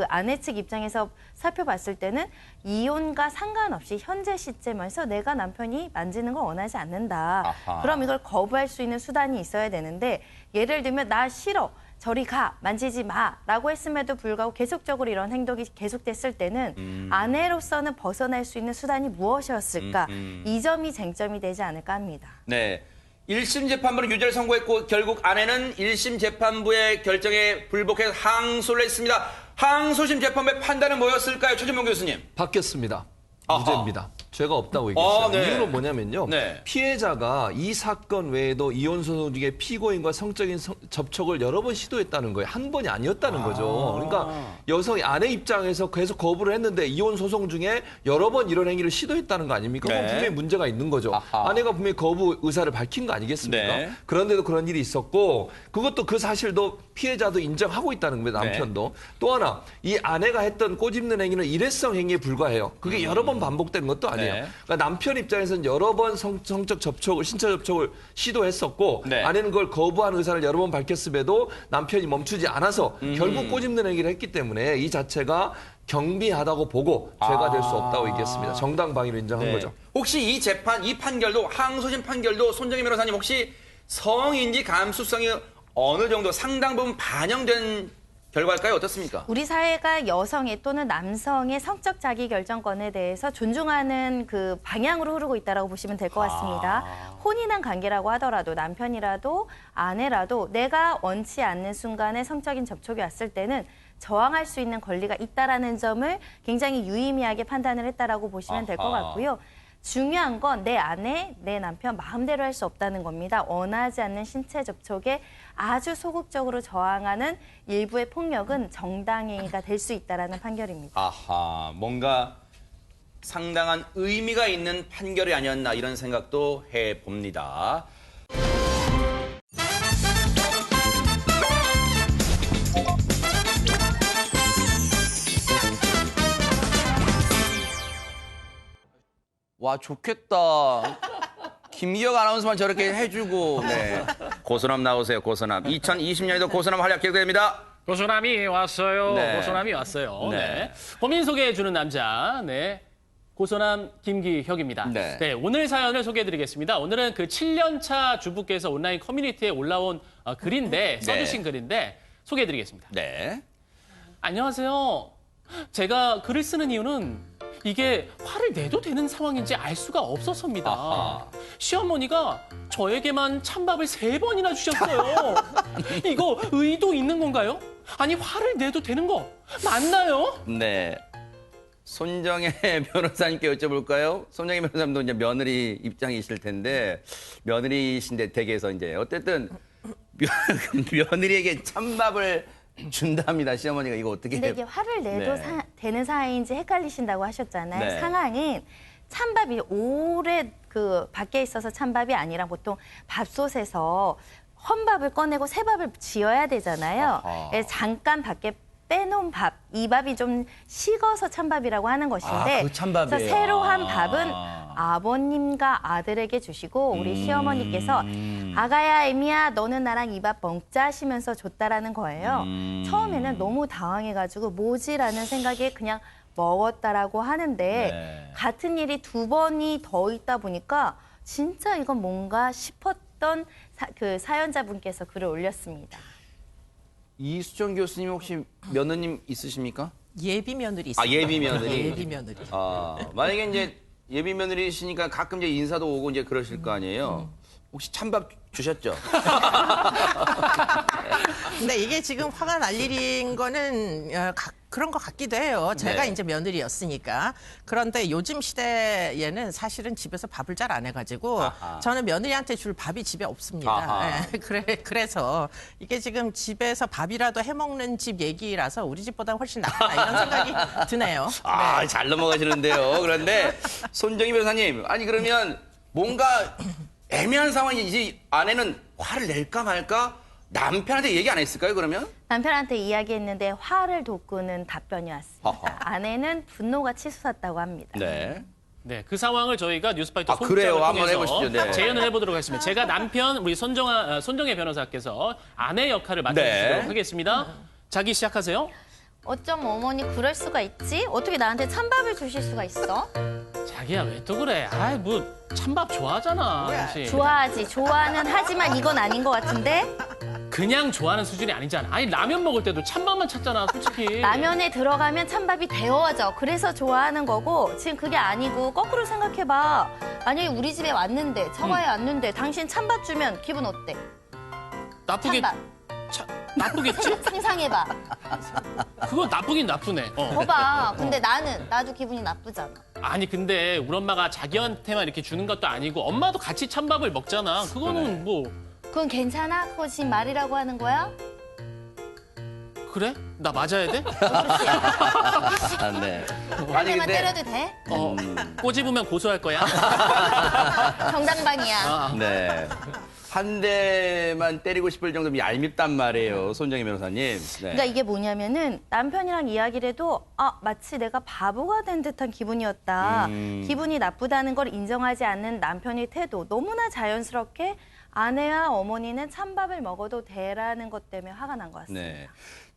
Speaker 4: 아내 측 입장에서 살펴봤을 때는 이혼과 상관없이 현재 시점에서 내가 남편이 만지는 걸 원하지 않는다.
Speaker 1: 아하.
Speaker 4: 그럼 이걸 거부할 수 있는 수단이 있어야 되는데 예를 들면 나 싫어. 저리 가, 만지지 마 라고 했음에도 불구하고 계속적으로 이런 행동이 계속됐을 때는 아내로서는 벗어날 수 있는 수단이 무엇이었을까? 이 점이 쟁점이 되지 않을까 합니다.
Speaker 1: 네. 1심 재판부는 유죄를 선고했고 결국 아내는 1심 재판부의 결정에 불복해서 항소를 했습니다. 항소심 재판부의 판단은 뭐였을까요? 최진봉 교수님.
Speaker 2: 바뀌었습니다.
Speaker 1: 아하.
Speaker 2: 무죄입니다. 죄가 없다고 얘기했어요.
Speaker 1: 네.
Speaker 2: 이유는 뭐냐면요.
Speaker 1: 네.
Speaker 2: 피해자가 이 사건 외에도 이혼 소송 중에 피고인과 성적인 접촉을 여러 번 시도했다는 거예요. 한 번이 아니었다는 거죠. 그러니까 여성이 아내 입장에서 계속 거부를 했는데 이혼 소송 중에 여러 번 이런 행위를 시도했다는 거 아닙니까? 그건
Speaker 1: 네.
Speaker 2: 분명히 문제가 있는 거죠.
Speaker 1: 아하.
Speaker 2: 아내가 분명히 거부 의사를 밝힌 거 아니겠습니까?
Speaker 1: 네.
Speaker 2: 그런데도 그런 일이 있었고 그것도 그 사실도 피해자도 인정하고 있다는 거예요. 남편도. 또 하나 이 아내가 했던 꼬집는 행위는 일회성 행위에 불과해요. 그게 여러 번 반복된 것도 아니에요.
Speaker 1: 네.
Speaker 2: 그러니까 남편 입장에서는 여러 번 성적 접촉을, 신체 접촉을 시도했었고
Speaker 1: 네.
Speaker 2: 아내는 그걸 거부한 의사를 여러 번 밝혔음에도 남편이 멈추지 않아서 결국 꼬집는 행위를 했기 때문에 이 자체가 경비하다고 보고 죄가 될 수 없다고 얘기했습니다. 정당방위로 인정한
Speaker 1: 네.
Speaker 2: 거죠.
Speaker 1: 혹시 이 판결도, 항소심 판결도 손정희 변호사님 혹시 성인지 감수성이 어느 정도 상당 부분 반영된 결과일까요? 어떻습니까?
Speaker 4: 우리 사회가 여성의 또는 남성의 성적 자기결정권에 대해서 존중하는 그 방향으로 흐르고 있다고 보시면 될 것 같습니다. 혼인한 관계라고 하더라도 남편이라도 아내라도 내가 원치 않는 순간에 성적인 접촉이 왔을 때는 저항할 수 있는 권리가 있다라는 점을 굉장히 유의미하게 판단을 했다라고 보시면 될 것 같고요. 중요한 건 내 아내, 내 남편 마음대로 할 수 없다는 겁니다. 원하지 않는 신체 접촉에 아주 소극적으로 저항하는 일부의 폭력은 정당행위가 될 수 있다라는 판결입니다.
Speaker 1: 아하, 뭔가 상당한 의미가 있는 판결이 아니었나 이런 생각도 해봅니다. 와, 좋겠다. 김기혁 아나운서만 저렇게 해주고. 네. 고소남 나오세요, 고소남. 2020년에도 고소남 활약 계속됩니다.
Speaker 3: 고소남이 왔어요.
Speaker 1: 네.
Speaker 3: 고소남이 왔어요.
Speaker 1: 네.
Speaker 3: 네. 범인 소개해주는 남자. 네. 고소남 김기혁입니다.
Speaker 1: 네.
Speaker 3: 오늘 사연을 소개해드리겠습니다. 오늘은 그 7년차 주부께서 온라인 커뮤니티에 올라온 글인데 써주신 글인데 소개해드리겠습니다.
Speaker 1: 네.
Speaker 3: 안녕하세요. 제가 글을 쓰는 이유는 이게 화를 내도 되는 상황인지 알 수가 없어서입니다.
Speaker 1: 아하.
Speaker 3: 시어머니가 저에게만 찬밥을 3번이나 주셨어요. 이거 의도 있는 건가요? 아니 화를 내도 되는 거 맞나요?
Speaker 1: 네. 손정혜 변호사님께 여쭤볼까요? 손정혜 변호사님도 이제 며느리 입장이실 텐데, 며느리이신데 댁에서 이제 어쨌든 며느리에게 찬밥을 준답니다. 시어머니가 이거 어떻게
Speaker 4: 근데 이게 화를 내도
Speaker 1: 네.
Speaker 4: 되는 사이인지 헷갈리신다고 하셨잖아요.
Speaker 1: 네.
Speaker 4: 상황은 찬밥이 오래 그 밖에 있어서 찬밥이 아니라 보통 밥솥에서 헌밥을 꺼내고 새 밥을 지어야 되잖아요.
Speaker 1: 아하.
Speaker 4: 그래서 잠깐 밖에 빼놓은 밥, 이 밥이 좀 식어서 찬밥이라고 하는 것인데
Speaker 1: 그 찬밥이에요.
Speaker 4: 그래서 새로 한 밥은
Speaker 1: 아.
Speaker 4: 아버님과 아들에게 주시고 우리 시어머니께서 아가야 애미야 너는 나랑 이 밥 먹자 하시면서 줬다라는 거예요. 처음에는 너무 당황해가지고 뭐지라는 생각에 그냥 먹었다라고 하는데
Speaker 1: 네.
Speaker 4: 같은 일이 2번이 더 있다 보니까 진짜 이건 뭔가 싶었던 그 사연자분께서 글을 올렸습니다.
Speaker 1: 이수정 교수님 혹시 며느님 있으십니까?
Speaker 6: 예비 며느리 있습니다.
Speaker 1: 아, 예비 며느리.
Speaker 6: 예비 며느리.
Speaker 1: 만약에 이제 예비 며느리시니까 가끔 이제 인사도 오고 이제 그러실 거 아니에요. 혹시 찬밥 주셨죠?
Speaker 6: 근데 이게 지금 화가 날 일인 거는 그런 것 같기도 해요. 제가
Speaker 1: 네.
Speaker 6: 이제 며느리였으니까. 그런데 요즘 시대에는 사실은 집에서 밥을 잘 안 해가지고
Speaker 1: 아하.
Speaker 6: 저는 며느리한테 줄 밥이 집에 없습니다.
Speaker 1: 아하.
Speaker 6: 네, 그래서 이게 지금 집에서 밥이라도 해먹는 집 얘기라서 우리 집보다 훨씬 낫다 이런 생각이 드네요.
Speaker 1: 아, 잘 넘어가시는데요. 그런데 손정희 변호사님, 아니 그러면 뭔가 애매한 상황이지 아내는 화를 낼까 말까 남편한테 얘기 안 했을까요, 그러면?
Speaker 4: 남편한테 이야기했는데 화를 돋구는 답변이 왔습니다.
Speaker 1: 허허.
Speaker 4: 아내는 분노가 치솟았다고 합니다.
Speaker 1: 네.
Speaker 3: 네, 그 상황을 저희가 뉴스파이터
Speaker 1: 그래요?
Speaker 3: 손장을
Speaker 1: 한번
Speaker 3: 통해서
Speaker 1: 해보시죠. 네.
Speaker 3: 재연을 해보도록 하겠습니다. 제가 남편 우리 손정혜 변호사께서 아내 역할을 맡아주시도록
Speaker 1: 네.
Speaker 3: 하겠습니다. 자기 시작하세요.
Speaker 4: 어쩜 어머니 그럴 수가 있지? 어떻게 나한테 찬밥을 주실 수가 있어?
Speaker 3: 자기야 왜 또 그래? 아이 뭐 찬밥 좋아하잖아. 사실.
Speaker 4: 좋아하지. 좋아는 하지만 이건 아닌 것 같은데?
Speaker 3: 그냥 좋아하는 수준이 아니잖아. 아니 라면 먹을 때도 찬밥만 찾잖아, 솔직히.
Speaker 4: 라면에 들어가면 찬밥이 데워져. 그래서 좋아하는 거고 지금 그게 아니고 거꾸로 생각해봐. 만약에 우리 집에 왔는데 처가에 왔는데 당신 찬밥 주면 기분 어때?
Speaker 3: 나쁘게
Speaker 4: 찬밥.
Speaker 3: 나쁘겠지?
Speaker 4: 상상해봐.
Speaker 3: 그거 나쁘긴 나쁘네.
Speaker 4: 봐봐. 근데 나도 기분이 나쁘잖아.
Speaker 3: 아니 근데 우리 엄마가 자기한테만 이렇게 주는 것도 아니고 엄마도 같이 찬밥을 먹잖아. 그거는 뭐
Speaker 4: 그건 괜찮아? 그거 지금 말이라고 하는 거야?
Speaker 3: 그래? 나 맞아야 돼?
Speaker 1: 아, 네.
Speaker 4: 한 대만 때려도 돼?
Speaker 3: 꼬집으면 고소할 거야.
Speaker 4: 정당방이야.
Speaker 1: 네. 한 대만 때리고 싶을 정도면 얄밉단 말이에요, 손정희 변호사님. 네.
Speaker 4: 그러니까 이게 뭐냐면은 남편이랑 이야기를 해도 마치 내가 바보가 된 듯한 기분이었다. 기분이 나쁘다는 걸 인정하지 않는 남편의 태도. 너무나 자연스럽게 아내와 어머니는 찬밥을 먹어도 되라는 것 때문에 화가 난 것 같습니다.
Speaker 1: 네.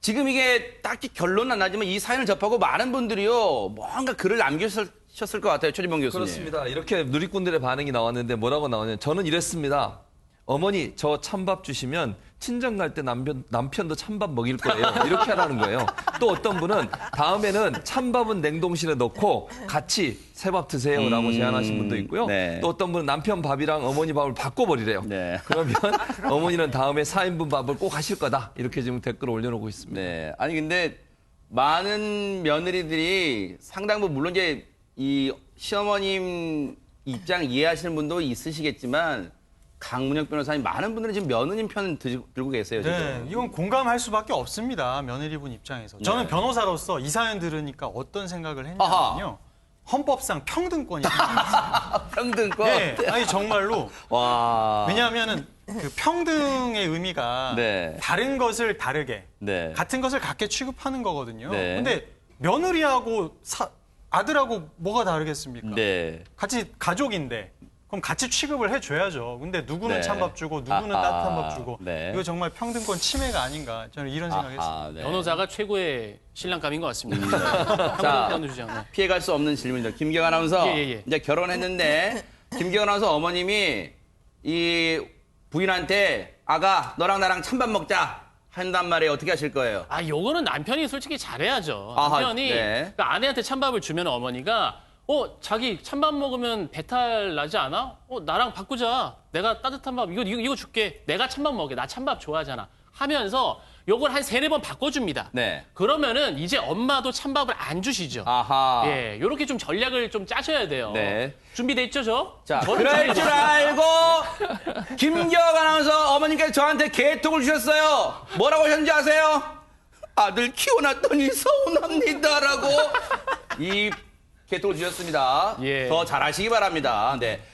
Speaker 1: 지금 이게 딱히 결론은 안 나지만 이 사연을 접하고 많은 분들이요, 뭔가 글을 남기셨을 것 같아요, 최진봉 교수님.
Speaker 2: 그렇습니다. 이렇게 누리꾼들의 반응이 나왔는데 뭐라고 나왔냐면 저는 이랬습니다. 어머니 저 찬밥 주시면 친정 갈 때 남편도 찬밥 먹일 거예요. 이렇게 하라는 거예요. 또 어떤 분은 다음에는 찬밥은 냉동실에 넣고 같이 새밥 드세요라고 제안하신 분도 있고요.
Speaker 1: 네.
Speaker 2: 또 어떤 분은 남편 밥이랑 어머니 밥을 바꿔버리래요.
Speaker 1: 네.
Speaker 2: 그러면 어머니는 다음에 4인분 밥을 꼭 하실 거다. 이렇게 지금 댓글을 올려놓고 있습니다.
Speaker 1: 네. 아니 근데 많은 며느리들이 상당부 물론 이제 이 시어머님 입장 이해하시는 분도 있으시겠지만 강문혁 변호사님 많은 분들이 지금 며느님 편 들고 계세요. 지금.
Speaker 5: 네, 이건 공감할 수밖에 없습니다. 며느리분 입장에서. 저는
Speaker 1: 네.
Speaker 5: 변호사로서 이 사연 들으니까 어떤 생각을 했냐면요. 헌법상 평등권이
Speaker 1: 평등권.
Speaker 5: 네, 아니 정말로.
Speaker 1: 와.
Speaker 5: 왜냐하면은 그 평등의 의미가
Speaker 1: 네.
Speaker 5: 다른 것을 다르게,
Speaker 1: 네.
Speaker 5: 같은 것을 같게 취급하는 거거든요.
Speaker 1: 네.
Speaker 5: 근데 며느리하고 아들하고 뭐가 다르겠습니까?
Speaker 1: 네.
Speaker 5: 같이 가족인데. 그럼 같이 취급을 해줘야죠. 근데 누구는
Speaker 1: 네.
Speaker 5: 찬밥 주고 누구는
Speaker 1: 아하.
Speaker 5: 따뜻한 밥 주고
Speaker 1: 네.
Speaker 5: 이거 정말 평등권 침해가 아닌가 저는 이런 생각했습니다.
Speaker 1: 아하, 네.
Speaker 3: 변호사가 최고의 신랑감인 것 같습니다.
Speaker 1: 자,
Speaker 3: 한번 주장. 네.
Speaker 1: 피해갈 수 없는 질문이죠. 김경 아나운서
Speaker 3: 예.
Speaker 1: 이제 결혼했는데 김경 아나운서 어머님이 이 부인한테 아가 너랑 나랑 찬밥 먹자 한단 말이에요. 어떻게 하실 거예요?
Speaker 3: 아, 요거는 남편이 솔직히 잘해야죠.
Speaker 1: 아하,
Speaker 3: 남편이
Speaker 1: 네.
Speaker 3: 그 아내한테 찬밥을 주면 어머니가 자기 찬밥 먹으면 배탈 나지 않아? 나랑 바꾸자. 내가 따뜻한 밥 이거 줄게. 내가 찬밥 먹게. 나 찬밥 좋아하잖아. 하면서 요걸 한 3-4번 바꿔줍니다.
Speaker 1: 네.
Speaker 3: 그러면은 이제 엄마도 찬밥을 안 주시죠.
Speaker 1: 아하.
Speaker 3: 예, 요렇게 좀 전략을 좀 짜셔야 돼요.
Speaker 1: 네.
Speaker 3: 준비돼 있죠, 저?
Speaker 1: 자,
Speaker 3: 저는
Speaker 1: 그럴 줄
Speaker 3: 준비돼
Speaker 1: 알고 김경 아나운서 어머님께서 저한테 개톡을 주셨어요. 뭐라고 하셨는지 아세요? 아들 키워놨더니 서운합니다라고 이 개톡을 주셨습니다.
Speaker 3: 예.
Speaker 1: 더 잘하시기 바랍니다. 네.